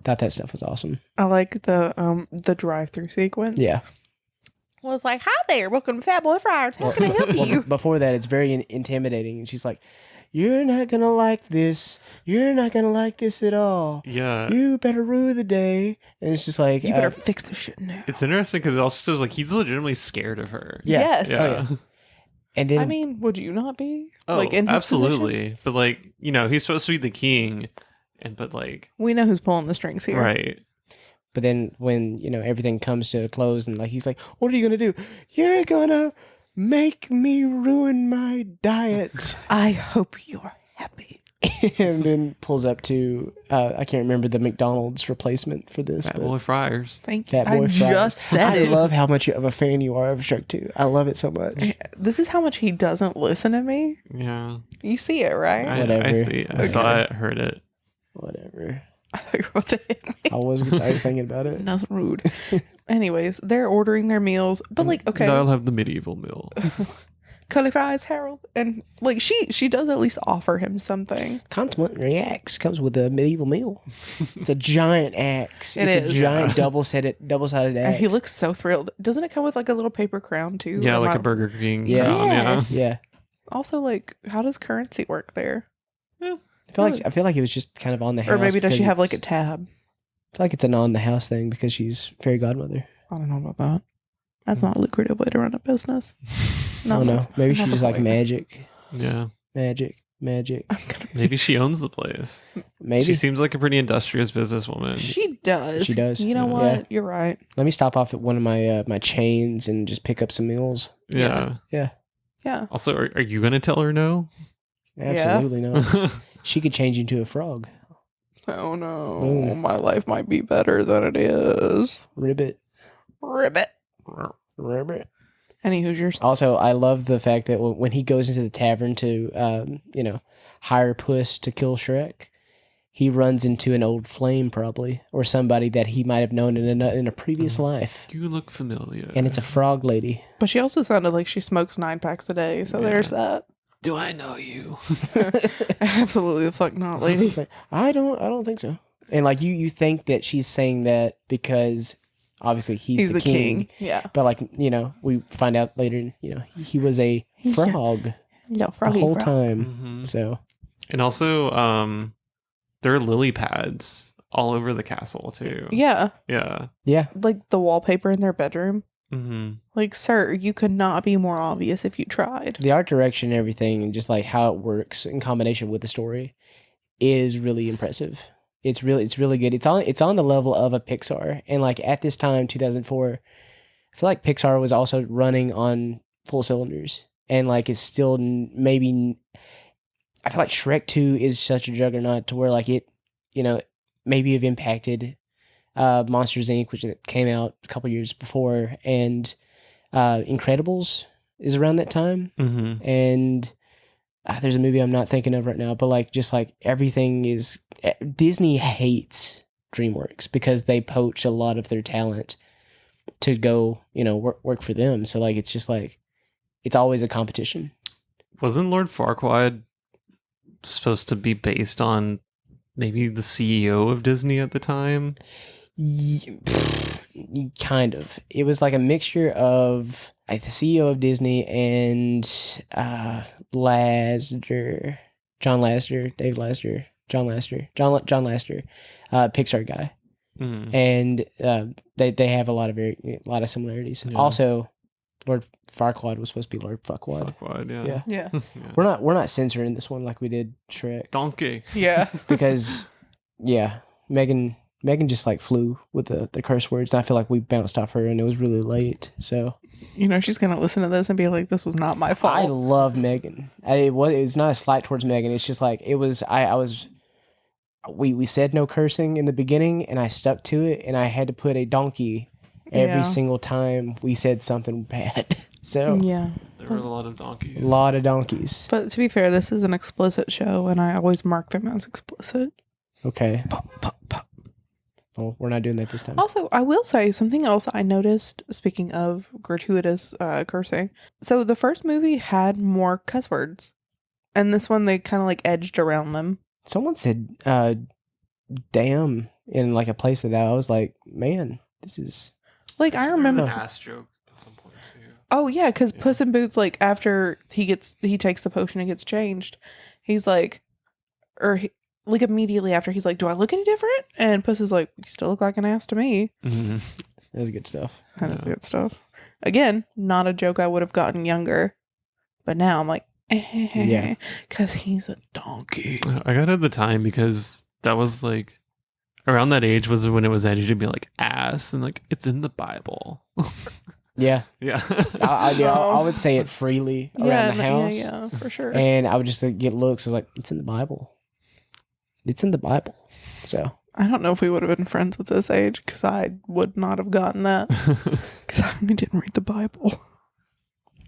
Thought that stuff was awesome.
I like the drive-through sequence.
Yeah.
Well, it's like, hi there, welcome to Fat Boy Friars. How can I help you?
Before that, it's very intimidating, and she's like, "You're not gonna like this. You're not gonna like this at all.
Yeah.
You better rue the day." And it's just like,
You better fix this shit now.
It's interesting because it also shows like he's legitimately scared of her.
yeah.
Yes.
Yeah.
Oh, yeah. And then
I mean, would you not be?
Oh,
like in his
absolutely.
position?
But like, he's supposed to be the king, but like,
We know who's pulling the strings here.
right.
but then when everything comes to a close, and like he's like, "What are you gonna do? You're gonna make me ruin my diet."
I hope you're happy.
And then pulls up to I can't remember the McDonald's replacement for this,
Fat
but
Boy Friars.
Thank you.
Fat Boy
I
Fries.
just said
I
it.
love how much of a fan you are of Shrek 2. I love it so much.
This is how much he doesn't listen to me.
Yeah.
You see it, right?
I
Whatever.
see. I saw it, heard it.
Whatever.
I thought you were about to hit me.
I was thinking about it.
Nothing rude. Anyways, they're ordering their meals, but like, okay,
I'll have the medieval meal.
curly fries, Harold, and like she does at least offer him something.
Complimentary axe comes with a medieval meal. It's a giant axe.
It
It's
is.
a giant double-sided
And
axe.
he looks so thrilled. Doesn't it come with like a little paper crown too?
Yeah,
Or
like
am
a
I-
Burger King
Yeah.
crown.
Yes.
Yeah.
Also, like, how does currency work there?
I feel like it was just kind of on the house.
Or maybe does she
because
have like a
it's-
tab?
I feel like it's an on the house thing because she's fairy godmother.
I don't know about that. That's not a lucrative way to run a business.
No, no. Maybe she's
not
just
the
like
point.
magic.
Yeah.
Magic.
I'm gonna
Maybe she owns the place.
Maybe.
She seems like a pretty industrious businesswoman.
She does.
She does.
You know
Yeah.
what?
Yeah.
You're right.
Let me stop off at one of my my chains and just pick up some meals.
Yeah.
Yeah.
Yeah.
Also, are you going to tell her no?
Absolutely not. She could change into a frog.
Oh no.
Boom.
My life might be better than it is.
Ribbit.
Ribbit.
Ribbit.
Any Hoosiers?
Also, I love the fact that when he goes into the tavern to, hire Puss to kill Shrek, he runs into an old flame probably, or somebody that he might have known in a previous life.
You look familiar.
And it's a frog lady.
But she also sounded like she smokes 9 packs a day, so
Yeah.
there's that.
Do I know you?
Absolutely the fuck not, lady.
It's like, I don't think so. And like you think that she's saying that because obviously he's the king.
Yeah.
But like, we find out later, he was a
Yeah.
frog
No,
the
froggy
whole
frog.
time.
Mhm.
So
And also, there are lily pads all over the castle too.
Yeah.
Yeah.
yeah,
Like the wallpaper in their bedroom.
Mm-hmm.
Like, sir, you could not be more obvious if you tried.
the art direction and everything and just like how it works in combination with the story is really impressive. It's really good. It's on the level of a Pixar. And like at this time, 2004, I feel like Pixar was also running on full cylinders and like it's still maybe. I feel like Shrek 2 is such a juggernaut to where like it, maybe have impacted Monsters Inc., which came out a couple years before, and Incredibles is around that time.
Mm-hmm.
And there's a movie I'm not thinking of right now, but like just like everything is Disney hates DreamWorks because they poach a lot of their talent to go, work for them. So like it's just like it's always a competition.
Wasn't Lord Farquaad supposed to be based on maybe the CEO of Disney at the time?
Kind of. It was like a mixture of like the CEO of Disney and John Lasseter, John Lasseter, Pixar guy,
Mm.
and they have a lot of similarities.
Yeah.
Also, Lord Farquaad was supposed to be Lord Fuckwad.
Farquaad, yeah.
Yeah.
Yeah.
Yeah.
We're not censoring this one like we did Shrek
Donkey.
Yeah.
because Megan just like flew with the curse words, and I feel like we bounced off her, and it was really late. So
She's going to listen to this and be like, this was not my
I
fault.
love Megan. It's not a slight towards Megan. It's just like it was. We said no cursing in the beginning, and I stuck to it, and I had to put a donkey every
Yeah.
single time we said something bad. So
Yeah.
There were a lot of donkeys.
a lot of donkeys.
But to be fair, this is an explicit show, and I always mark them as explicit.
Okay.
Pop, pop, pop.
Well, we're not doing that this time.
Also, I will say something else I noticed, speaking of gratuitous cursing. So the first movie had more cuss words, and this one they kind of like edged around them.
Someone said damn in like a place that I was like, man, this is
Like, I remember.
ass joke at some point too.
Oh yeah, because Puss in Boots, like after he takes the potion and gets changed, he's like, like immediately after he's like, "Do I look any different?" And Puss is like, "You still look like an ass to me."
Mm-hmm.
that was good stuff.
That is
Yeah.
good stuff. Again, not a joke I would have gotten younger, but now I'm like,
Yeah.
because he's a donkey.
I got it at the time because that was like around that age was when it was edgy to be like ass and like it's in the Bible.
Yeah,
Yeah.
I would say it freely around the house,
Yeah, for sure.
and I would just like, get looks. It's like it's in the Bible. It's in the Bible. So
I don't know if we would have been friends at this age because I would not have gotten that because I didn't read the Bible.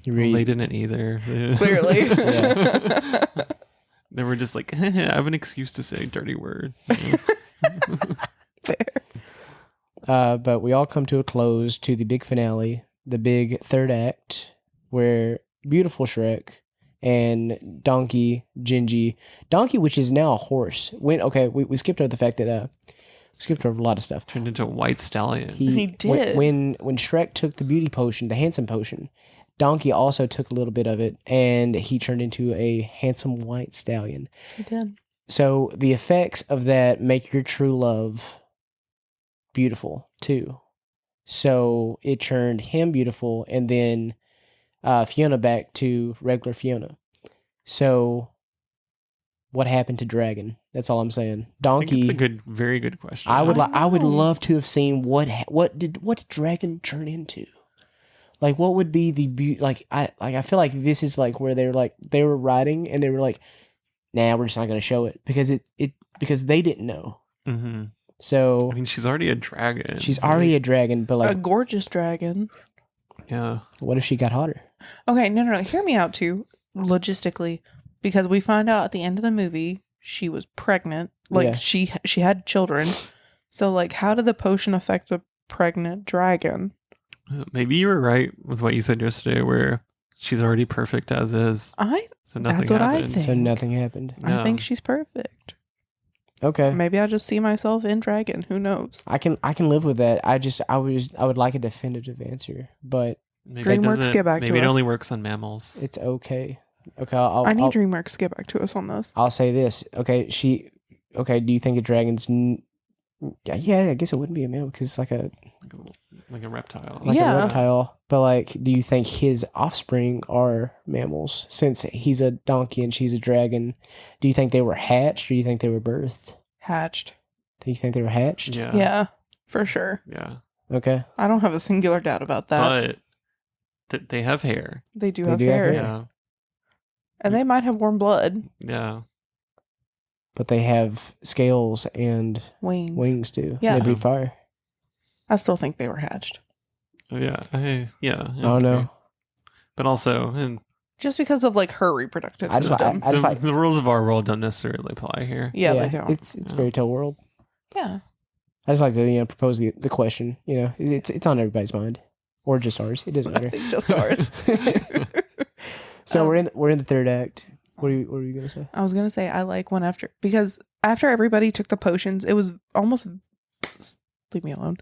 you
Well, they
read.
didn't either.
Clearly.
They were just like, I have an excuse to say a dirty word.
Fair.
But we all come to a close to the big finale, the big third act, where beautiful Shrek and Donkey, which is now a horse. We skipped over the fact that skipped over a lot of stuff.
Turned into a white stallion.
He did.
When Shrek took the beauty potion, the handsome potion, Donkey also took a little bit of it, and he turned into a handsome white stallion.
He did.
So the effects of that make your true love beautiful too. So it turned him beautiful, and then Fiona back to regular Fiona. So what happened to Dragon? That's all I'm saying. Donkey.
I think it's a very good question.
I would
know.
love to have seen what did Dragon turn into. Like, what would be the I feel like this is like where they were writing and they were like, nah, we're just not going to show it because because they didn't know.
Mm-hmm.
So
I mean, she's already a dragon.
she's already a dragon, but
A
like,
gorgeous dragon.
Yeah.
what if she got hotter?
Okay, no. Hear me out too, logistically, because we find out at the end of the movie she was pregnant. Like
Yeah.
she had children. So like, how did the potion affect a pregnant dragon?
Maybe you were right with what you said yesterday, where she's already perfect as is. So nothing
That's what I
happened.
think.
So nothing happened.
No.
I think she's perfect.
Okay,
Maybe I just see myself in dragon. Who knows?
I can live with that. I would like a definitive answer, but
Maybe
DreamWorks,
it doesn't-
get back to
Maybe it
us.
only works on mammals.
it's okay. Okay, I'll
I need
I'll,
DreamWorks to get back to us on this.
I'll say this. Okay, do you think a dragon's? Yeah, I guess it wouldn't be a mammal because it's like a
reptile.
Yeah.
reptile. But like, do you think his offspring are mammals? Since he's a donkey and she's a dragon, do you think they were hatched or do you think they were birthed?
Hatched.
Do you think they were hatched?
Yeah.
Yeah, for sure.
Yeah.
Okay.
I don't have a singular doubt about that.
But they have hair.
They do
They
have
do have
hair.
hair.
Yeah.
And they might have warm blood.
Yeah.
But they have scales and
Wings.
too.
Yeah.
They breathe fire.
I still think they were hatched.
Yeah. I
don't know.
But also, and
Just because of like her reproductive
I just-
system.
I just like-
the rules of our world don't necessarily apply here.
yeah, they don't.
It's fairy tale world.
Yeah.
I just like to propose the question. It's on everybody's mind, or just ours. It doesn't
I
matter.
think just ours.
So we're in the third act. What are you gonna say?
I was gonna say I like when because after everybody took the potions, it was almost leave me alone.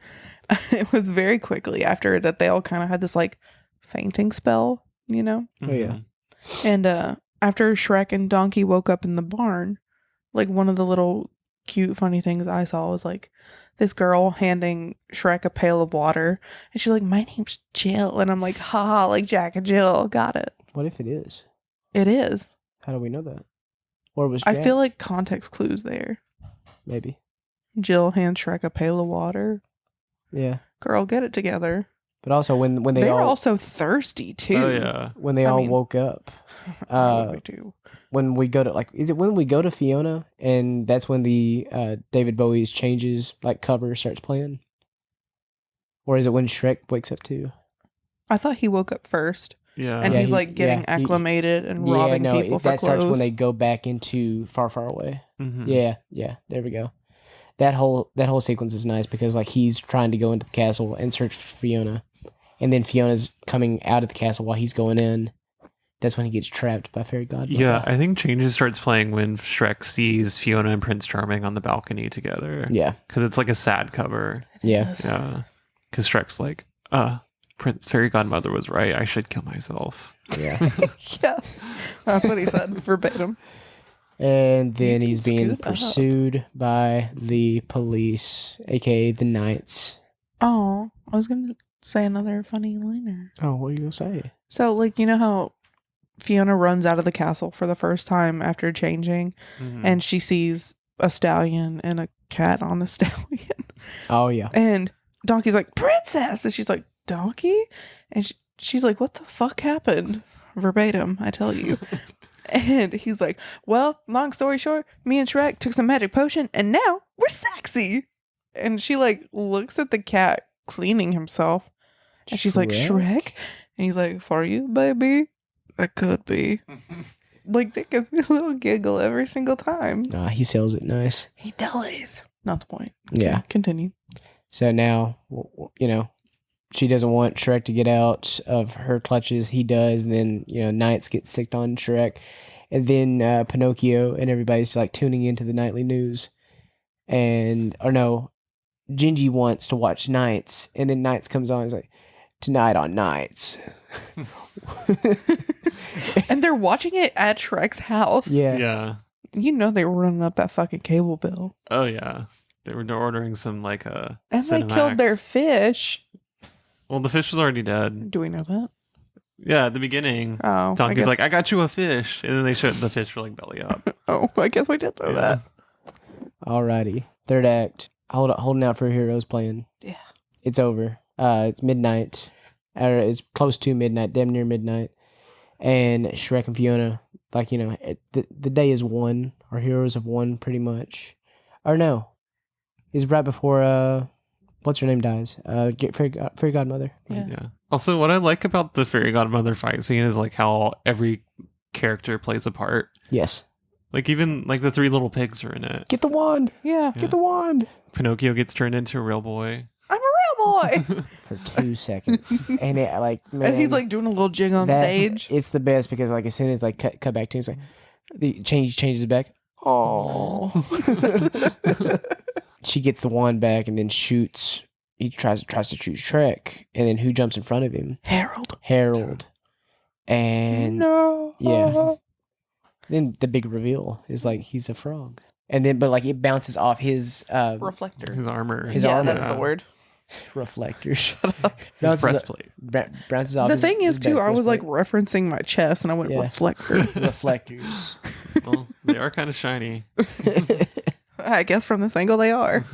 It was very quickly after that they all kind of had this like fainting spell,
Oh yeah.
And after Shrek and Donkey woke up in the barn, like one of the little cute funny things I saw was like this girl handing Shrek a pail of water, and she's like, "My name's Jill," and I'm like, "Haha, like Jack and Jill, got it."
What if it is?
It is.
How do we know that? Or was
I
Jack?
feel like context clues there.
Maybe.
Jill hands Shrek a pail of water.
Yeah.
Girl, get it together.
But also when they
They're
all
also thirsty too.
Oh yeah.
when they
I
all
mean-
woke up,
What we do.
when we go to is it when we go to Fiona and that's when the David Bowie's Changes cover starts playing? Or is it when Shrek wakes up too?
I thought he woke up first,
Yeah.
and
Yeah,
he's
he-
like getting
yeah, he-
acclimated and robbing people for
that starts
clothes.
when they go back into Far Far Away.
Mhm.
Yeah, there we go. That whole sequence is nice because he's trying to go into the castle and search for Fiona, and then Fiona's coming out of the castle while he's going in. That's when he gets trapped by Fairy Godmother.
Yeah, I think Changes starts playing when Shrek sees Fiona and Prince Charming on the balcony together.
yeah,
Because it's like a sad cover.
yeah.
Yeah. Because Shrek's like, Fairy Godmother was right. I should kill myself.
Yeah.
Yeah, that's what he said verbatim.
And then
You
he's
can
being
scoop up.
pursued by the police, aka the Knights.
Oh, I was gonna say another funny liner.
Oh, what are you gonna say?
So, like, you know how Fiona runs out of the castle for the first time after changing,
Mhm.
and she sees a stallion and a cat on a stallion,
Oh yeah,
and Donkey's like, "Princess," and she's like, "Donkey," and she's like, "What the fuck happened?" Verbatim, I tell you. And he's like, "Well, long story short, me and Shrek took some magic potion, and now we're sexy." And she like looks at the cat cleaning himself, and she's like, "Shrek," and he's like, "For you, baby, I could be." Like, that gives me a little giggle every single time.
Nah, he sells it nice.
He does. Not the point.
Yeah.
Continue.
So now, she doesn't want Shrek to get out of her clutches. He does. And then, Knights get sicked on Shrek. And then Pinocchio and everybody's like tuning into the nightly news. Gingy wants to watch Knights. And then Knights comes on and is like, tonight on Knights.
And they're watching it at Shrek's house.
Yeah.
Yeah.
You know they were running up that fucking cable bill.
Oh yeah. They were ordering some like
And they
Cinemax.
killed their fish.
Well, the fish was already dead.
Do we know that?
Yeah, at the beginning.
Oh.
Donkey's like, I got you a fish. And then they showed the fish were like belly up.
Oh, I guess we did know that.
Alrighty. Third act. Holding out for heroes playing.
Yeah.
It's over. It's midnight. Or it's close to midnight, damn near midnight. And Shrek and Fiona, the day is won. Our heroes have won pretty much. Or no. It's right before, what's her name dies? Fairy Godmother.
Yeah.
Also, what I like about the fairy godmother fight scene is like how every character plays a part.
Yes.
Like even like the 3 little pigs are in it.
Get the wand.
Yeah.
Get the wand.
Pinocchio gets turned into a real boy.
I'm a real boy.
For 2 seconds. And it man.
And he's like doing a little jig on stage.
It's the best because like as soon as like cut back to him, it's like the changes it back. Oh. She gets the wand back and then shoots. He tries to shoot Shrek, and then who jumps in front of him? Harold. And
no.
yeah. Then the big reveal is like he's a frog, and then but like it bounces off his
Reflector.
His armor.
His armor.
That's the word.
reflectors.
His breastplate.
Bounces off.
The
his-
thing
his
is, too, I was like
breastplate.
referencing my chest and I went
Yeah.
reflector.
reflectors.
Well, they are kind of shiny.
I guess from this angle they are.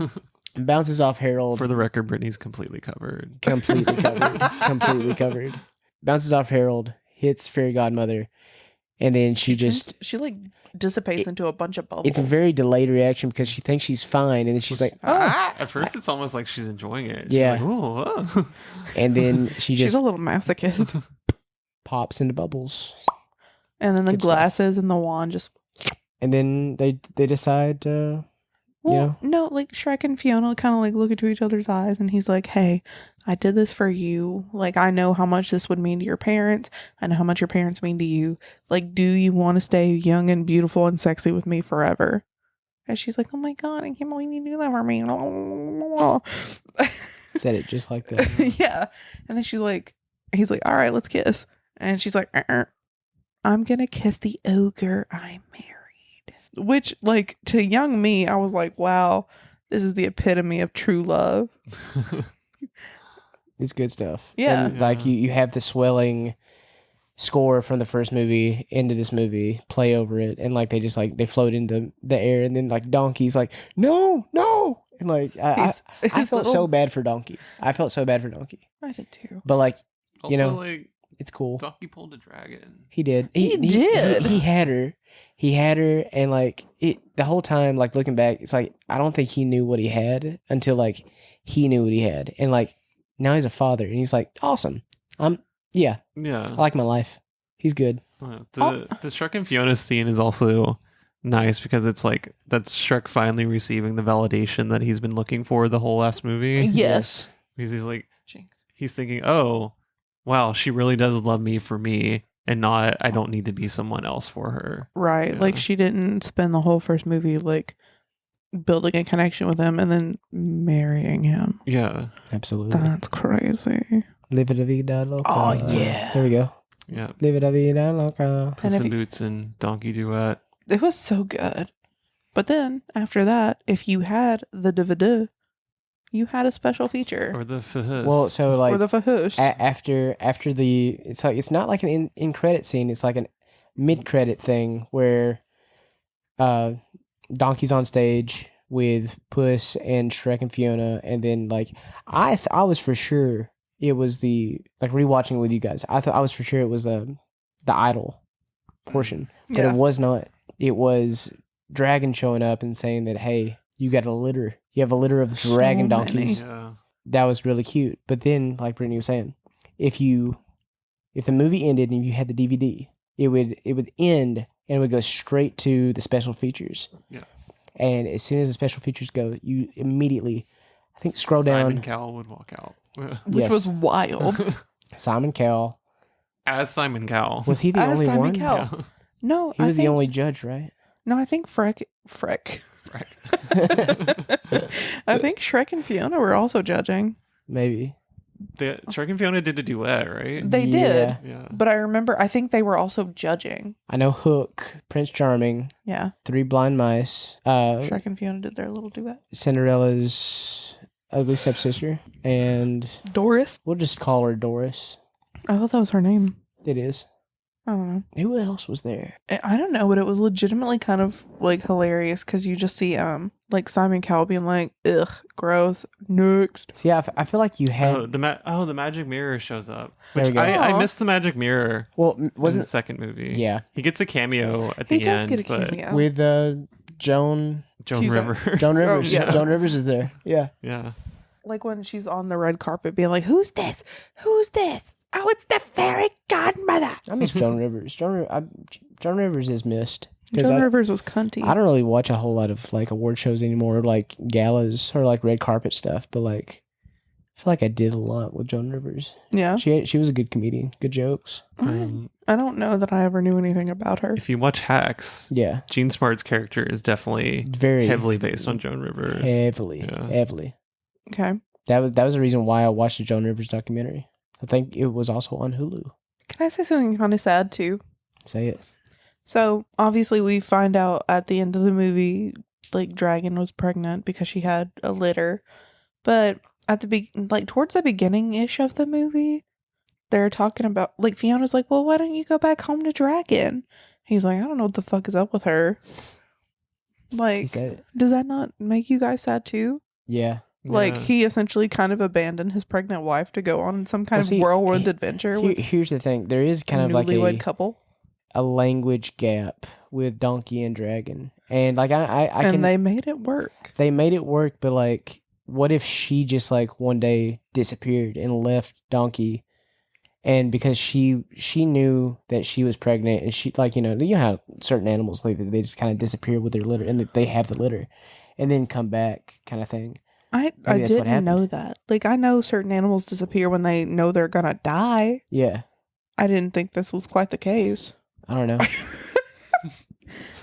Bounces off Harold.
For the record, Brittany's completely covered.
completely covered. completely covered. Bounces off Harold. Hits Fairy Godmother, and then she just.
She like dissipates into a bunch of bubbles.
It's a very delayed reaction because she thinks she's fine, and then she's like,
At first, it's almost like she's enjoying it. She's
Yeah.
like, oh.
and then she
She's
just
a little masochist.
pops into bubbles,
And then the
Good stuff.
glasses and the wand just.
and then they decide,
Well, no, like Shrek and Fiona kind of like look into each other's eyes, and he's like, "Hey, I did this for you. Like, I know how much this would mean to your parents. I know how much your parents mean to you. Like, do you want to stay young and beautiful and sexy with me forever?" And she's like, "Oh my god, I can't believe you do that for me."
said it just like that.
Yeah, and then he's like, "All right, let's kiss." And she's like, "I'm gonna kiss the ogre I married." Which, like, to young me, I was like, wow, this is the epitome of true love.
It's good stuff.
Yeah.
And, like you have the swelling score from the first movie into this movie play over it, and like they just like they float into the air, and then like Donkey's like no, and like I felt so bad for Donkey. I
I did too.
But like
Also, like,
it's cool.
Donkey pulled a dragon.
He did.
He did.
He had her. He had her, and like it the whole time. Like looking back, it's like I don't think he knew what he had until like he knew what he had, and like now he's a father, and he's like awesome.
Yeah.
I like my life. He's good.
The Shrek and Fiona scene is also nice because it's like that's Shrek finally receiving the validation that he's been looking for the whole last movie.
Yes.
Because he's like, he's thinking, oh, wow, she really does love me for me, and not I don't need to be someone else for her.
Right.
Yeah.
Like, she didn't spend the whole first movie, like, building a connection with him and then marrying him.
Yeah.
Absolutely.
That's crazy.
Live it a vida loca.
Oh, yeah.
There we go.
Yeah.
Live it a vida loca.
And
Puss
if
in
you-
Boots and Donkey Duet.
It was so good. But then, after that, if you had the DVD, you had a special feature.
Or the Fahus.
Well, so like
or the Fahoosh.
after the it's not like an in credit scene. It's like an mid credit thing where Donkey's on stage with Puss and Shrek and Fiona, and then like I was for sure it was the like rewatching it with you guys. I was for sure it was the idol portion, but
Yeah.
it was not. It was Dragon showing up and saying that, hey, you got a litter. You have a litter of dragon
So
donkeys.
yeah.
That was really cute. But then, like Brittany was saying, if the movie ended and you had the DVD, it would end and it would go straight to the special features.
Yeah.
And as soon as the special features go, you immediately, I think, scroll down.
Simon Cowell would walk out.
Which
Yes.
was wild.
Simon Cowell.
As Simon Cowell.
Was he the
As
only
Simon
one?
Cowell.
Yeah.
No,
He was the only judge, right?
No, I think Freck. I think Shrek and Fiona were also judging.
Maybe.
Shrek and Fiona did a duet, right?
They did.
Yeah.
But I think they were also judging.
I know Hook, Prince Charming,
Yeah.
Three Blind Mice,
Shrek and Fiona did their little duet.
Cinderella's ugly stepsister, and
Doris?
we'll just call her Doris.
I thought that was her name.
It is.
I don't know.
Who else was there?
I don't know, but it was legitimately kind of like hilarious because you just see like Simon Cowell being like, ugh, gross, next.
See, I feel like you had.
Oh, the magic mirror shows up.
There
Which
we go.
I missed the magic mirror.
Well,
In
wasn't
the second movie?
Yeah.
he gets a cameo at
He
the
does
end.
get a
but
cameo.
with Joan
Joan
Cusack.
Rivers.
Joan Rivers.
yeah.
Joan Rivers is there. Yeah.
Yeah.
Like when she's on the red carpet being like, who's this? Who's this? Oh, it's the fairy godmother.
I miss Joan Rivers. Joan Rivers is missed. 'Cause
Joan Rivers was cunty.
I don't really watch a whole lot of like award shows anymore, like galas or like red carpet stuff. But like, I feel like I did a lot with Joan Rivers.
Yeah.
She was a good comedian, good jokes.
I don't know that I ever knew anything about her.
If you watch Hacks,
Yeah,
Gene Smart's character is definitely
very
heavily based on Joan Rivers.
heavily.
Yeah.
Okay.
That was the reason why I watched the Joan Rivers documentary. I think it was also on Hulu.
Can I say something kind of sad too?
Say it.
So obviously we find out at the end of the movie, like Dragon was pregnant because she had a litter. But at the towards the beginning ish of the movie, they're talking about like Fiona's like, well, why don't you go back home to Dragon? He's like, I don't know what the fuck is up with her.
He
Like,
said it.
does that not make you guys sad too?
Yeah.
Like
Yeah.
he essentially kind of abandoned his pregnant wife to go on some kind
Well, see,
of whirlwind adventure with
Here's the thing. There is kind
a
of like
newlywed couple,
a language gap with Donkey and Dragon, and like I
and
can
they made it work.
they made it work, but like, what if she just like one day disappeared and left Donkey, and because she knew that she was pregnant, and she like you know how certain animals like they just kind of disappear with their litter, and they have the litter, and then come back kind of thing.
I
Maybe that's what
didn't know
happened.
that. Like I know certain animals disappear when they know they're gonna die.
Yeah,
I didn't think this was quite the case.
I don't know.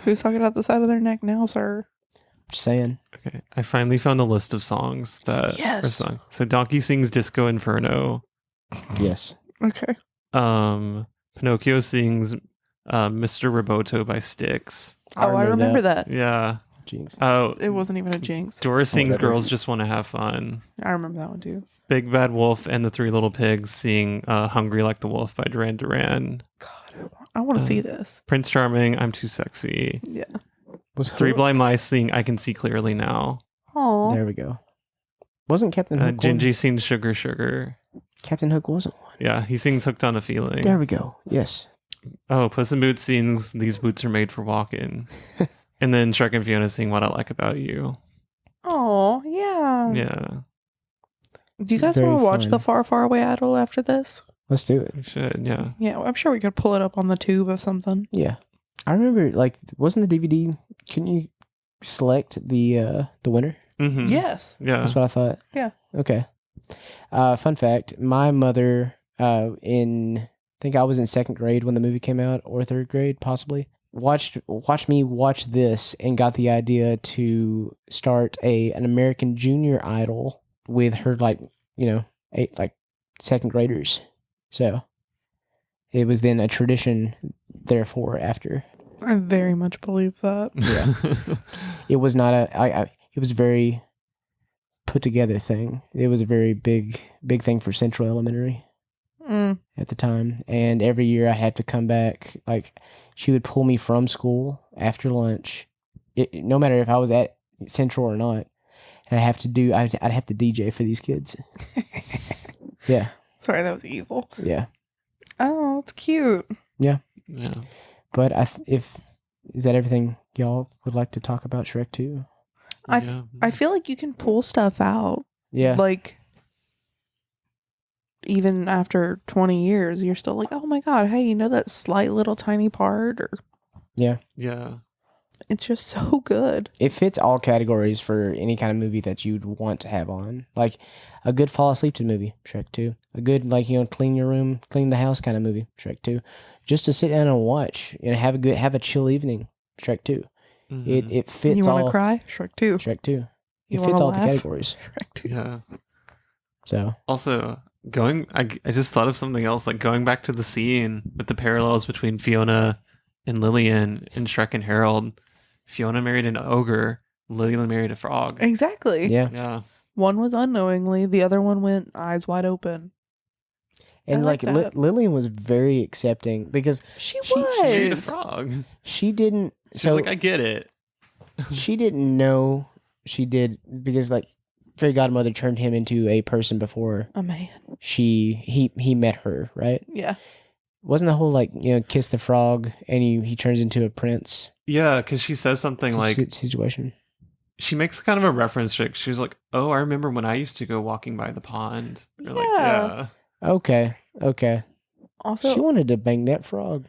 Who's talking about the side of their neck now, sir?
Just saying.
Okay, I finally found a list of songs that
Yes.
are sung. So Donkey sings Disco Inferno.
Yes.
Okay.
Pinocchio sings Mr. Roboto by Styx.
I remember that.
Yeah.
Jinx.
Oh,
It wasn't even a jinx.
Dora sings
whatever.
Girls Just Want to Have Fun.
I remember that one too.
Big Bad Wolf and the Three Little Pigs sing Hungry Like the Wolf by Duran Duran.
God, I want to see this.
Prince Charming, I'm Too Sexy.
Yeah.
Was
Three
Hook-
Blind Mice sing I Can See Clearly Now.
Oh.
There we go. Wasn't Captain Hook one?
Gingy sings Sugar Sugar.
Captain Hook wasn't one.
Yeah, he sings Hooked on a Feeling.
There we go. Yes.
Oh, Puss in Boots sings These Boots Are Made for Walking. And then Shrek and Fiona sing What I Like About You.
Oh, yeah.
Yeah,
Do you guys
Very
want to watch
fun.
The Far, Far Away Idol after this?
Let's do it.
we should. Yeah.
Yeah, I'm sure we could pull it up on the tube of something.
Yeah. I remember like wasn't the DVD couldn't you select the winner?
Mm-hmm.
Yes.
Yeah.
That's what I thought.
Yeah.
Okay. Fun fact, my mother I think I was in second grade when the movie came out, or third grade possibly. Watched me watch this and got the idea to start an American Junior Idol with her second graders. So it was then a tradition therefore after.
I very much believe that.
Yeah. It was not it was a very put together thing. It was a very big thing for Central Elementary at the time. And every year I had to come back. Like she would pull me from school after lunch, no matter if I was at Central or not. And I'd have to DJ for these kids. Yeah.
Sorry, that was evil.
Yeah.
Oh, it's cute.
yeah.
But is that everything y'all would like to talk about Shrek 2?
I feel like you can pull stuff out.
Yeah.
Like, even after 20 years, you're still like, oh my God, hey, you know that slight little tiny part? Or
Yeah.
Yeah.
It's just so good.
It fits all categories for any kind of movie that you'd want to have on. Like a good fall asleep to movie, Shrek 2. A good, like, clean your room, clean the house kind of movie, Shrek 2. Just to sit down and watch and have a chill evening, Shrek 2. It fits
You want
all.
to cry? Shrek 2.
Shrek 2. It
You
fits
wanna
all the
laugh?
categories.
Shrek 2.
Yeah.
So
Also, I just thought of something else, like going back to the scene with the parallels between Fiona and Lillian in Shrek and Harold. Fiona married an ogre, Lillian married a frog.
Exactly.
yeah,
Yeah.
One was unknowingly, the other one went eyes wide open.
and
I like
like
that.
Lillian was very accepting because
She
She
was.
She married a frog.
she didn't.
She's
So
like, I get it.
she didn't know she did because like fairy godmother turned him into a person before
A man.
he met her, right?
Yeah.
Wasn't the whole like kiss the frog and he turns into a prince
Yeah, because she says something like,
situation?
she makes kind of a reference to it. She was like, oh, I remember when I used to go walking by the pond. Or like,
Yeah.
Okay,
Also,
she wanted to bang that frog.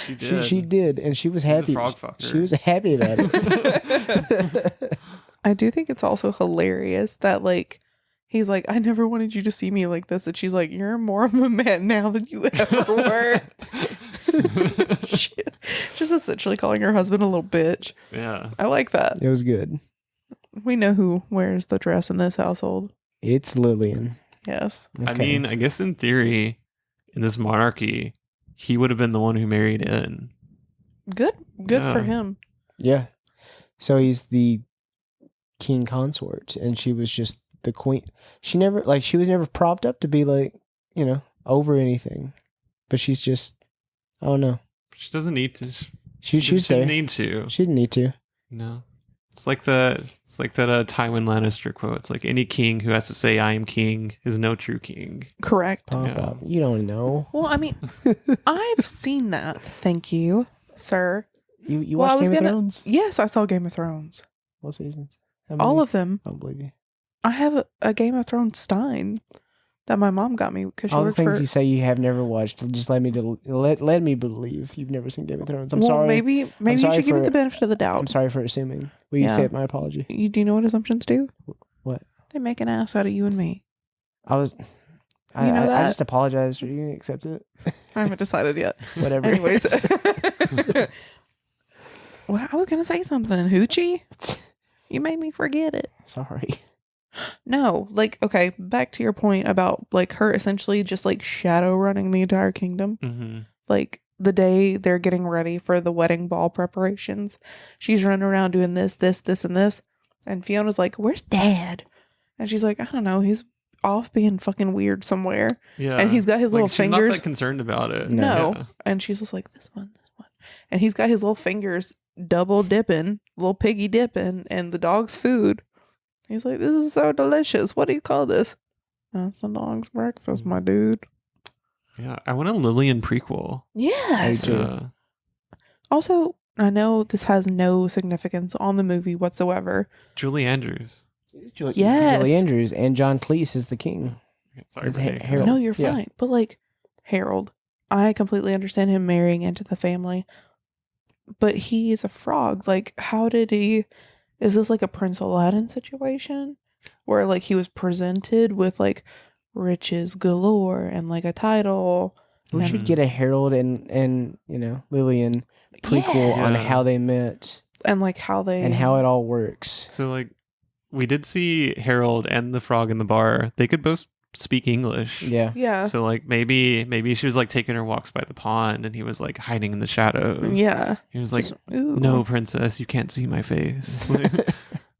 she did.
She did, and she was
She's a
happy.
frog fucker.
She was happy about it.
I do think it's also hilarious that, like, he's like, I never wanted you to see me like this. And she's like, you're more of a man now than you ever were. Just essentially calling her husband a little bitch.
Yeah.
I like that.
It was good.
We know who wears the dress in this household.
It's Lillian.
Yes.
I
Okay.
mean, I guess in theory, in this monarchy, he would have been the one who married in.
Good for
Yeah.
him.
Yeah. So he's the king consort, and she was just the queen. She was never propped up to be like, over anything. But she's just, I don't know.
She doesn't need to.
She was there.
didn't need to.
She didn't need to.
No. It's like that Tywin Lannister quote. It's like, any king who has to say I am king is no true king.
Correct.
Pop
Yeah.
up. You don't know.
Well, I mean, I've seen that. Thank you, sir.
You
Well, I
watched
was
Game of
gonna-
Thrones?
Yes, I saw Game of Thrones.
What seasons?
All of them.
I don't believe you.
I have a Game of Thrones Stein that my mom got me because she
All the
worked
things
for.
you say you have never watched, just let me believe you've never seen Game of Thrones. I'm
well,
sorry.
maybe you
sorry
should give me
for-
the benefit of the doubt.
I'm sorry for assuming. Will you
Yeah.
accept my apology?
Do you know what assumptions do?
What?
They make an ass out of you and me.
I was. I
You know that?
just apologized. Are you gonna accept it?
I haven't decided yet.
Whatever.
Anyways. Well, I was going to say something. Hoochie? You made me forget it.
Sorry.
No, like, okay, back to your point about, like, her essentially just, like, shadow running the entire kingdom.
Mm-hmm.
Like, the day they're getting ready for the wedding ball preparations, she's running around doing this, and this. And Fiona's like, where's Dad? And she's like, I don't know. He's off being fucking weird somewhere.
Yeah.
And he's got his little
she's
fingers.
not that concerned about it.
No.
Yeah.
And she's just like, this one. And he's got his little fingers double dipping, little piggy dipping, and the dog's food. He's like, this is so delicious. What do you call this? That's the dog's breakfast, my dude.
Yeah. I want a Lillian prequel.
Yes.
Me too.
Yeah.
Also, I know this has no significance on the movie whatsoever.
Julie Andrews.
Yes.
Julie Andrews and John Cleese is the king.
Sorry
It's
for taking
Harold.
No, you're
Yeah.
fine. But like Harold, I completely understand him marrying into the family. But he is a frog. Like, how did he... Is this like a Prince Aladdin situation? Where like he was presented with like riches galore and like a title.
We
and-
should get a Harold and Lillian prequel on
Yeah.
how they met
And like how they...
and how it all works.
So, like, we did see Harold and the frog in the bar. They could both speak English.
Yeah.
Yeah.
So, like, maybe she was, like, taking her walks by the pond and he was, like, hiding in the shadows.
Yeah.
He was like,
Just, ooh.
no, princess, you can't see my face. Like,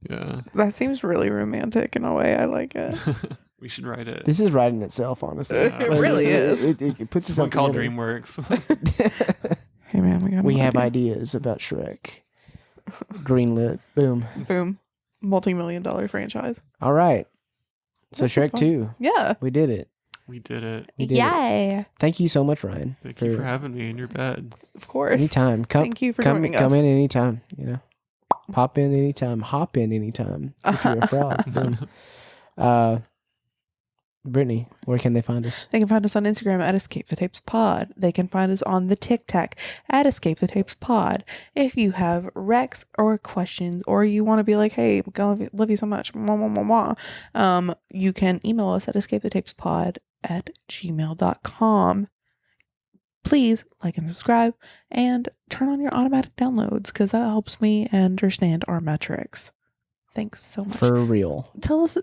yeah.
That seems really romantic in a way. I like it.
We should write it.
This is writing itself, honestly.
It really is.
It puts
It's
us
one called
together.
DreamWorks.
Hey man, we got
We
an
have
idea.
ideas about Shrek. Greenlit. Boom.
Boom. Multi-million-dollar franchise.
All right. So
This is
Shrek
fun.
2.
Yeah.
We did it.
We did it.
We did it.
Yay.
Thank you so much, Ryan.
Thank you for having me in your bed.
Of course.
Anytime.
Thank you for
come,
joining
come
us.
in anytime, Pop in anytime. Hop in anytime. If you're a frog. Boom. Brittany, where can they find us?
They can find us on Instagram at Escape the Tapes Pod. They can find us on the TikTok at Escape the Tapes Pod. If you have recs or questions, or you want to be like, hey, I love you so much, you can email us at escapetheTapesPod@gmail.com. Please like and subscribe and turn on your automatic downloads because that helps me understand our metrics. Thanks so much.
For real.
Tell us,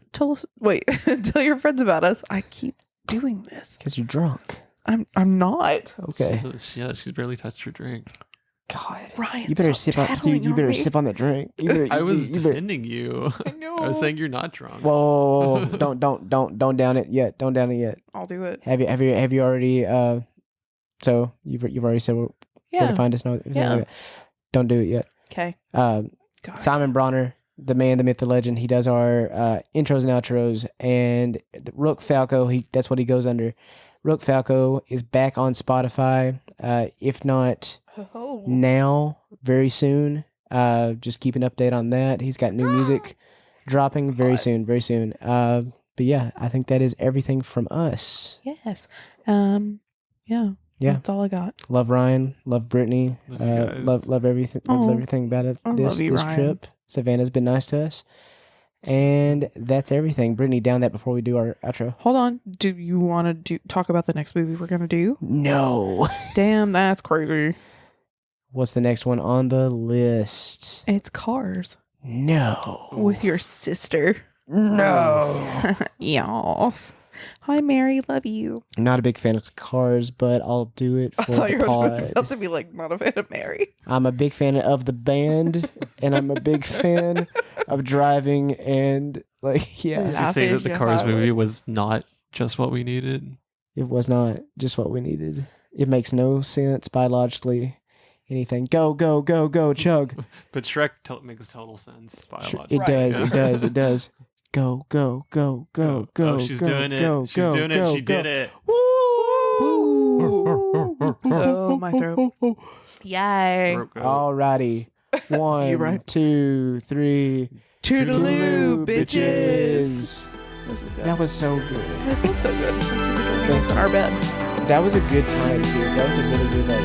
wait, tell your friends about us. I keep doing this.
Because you're drunk.
I'm not.
Okay.
She's barely touched her drink.
God, Ryan,
You better sip on, dude, you better sip on that drink.
I was defending you.
I know.
I was saying you're not drunk.
Whoa, don't down it yet. Don't down it yet.
I'll do it.
Have you already, so you've already said where to find us and everything like that. Don't do it yet.
Okay.
Simon Bronner, the man, the myth, the legend. He does our intros and outros, and Rook Falco. That's what he goes under. Rook Falco is back on Spotify. If not now, very soon. Just keep an update on that. He's got new music dropping very soon. Very soon. But yeah, I think that is everything from us.
Yes. Yeah. That's all I got.
Love Ryan. Love Brittany. Love everything. Love everything about it. This trip. Savannah's been nice to us. And that's everything. Brittany, down that before we do our outro.
Hold on. Do you want to talk about the next movie we're gonna do?
No.
Damn, that's crazy.
What's the next one on the list?
It's Cars.
No.
With your sister.
No.
Yes. Hi, Mary. Love you.
I'm not a big fan of Cars, but I'll do it for the pod.
About to be like, not a fan of Mary.
I'm a big fan of the band, and I'm a big fan of driving, and like, yeah.
Did you say that the Cars movie was not just what we needed?
It was not just what we needed. It makes no sense biologically. Anything. Go, chug.
But Shrek makes total sense biologically.
It does, it does. Go.
Oh, she's doing it. She did it.
Oh, my throat. Yay.
Alrighty. 1, 2, 3.
Toodaloo, bitches.
That was so good.
This was so good. In our bed.
That was a good time, too. That was a really good, like,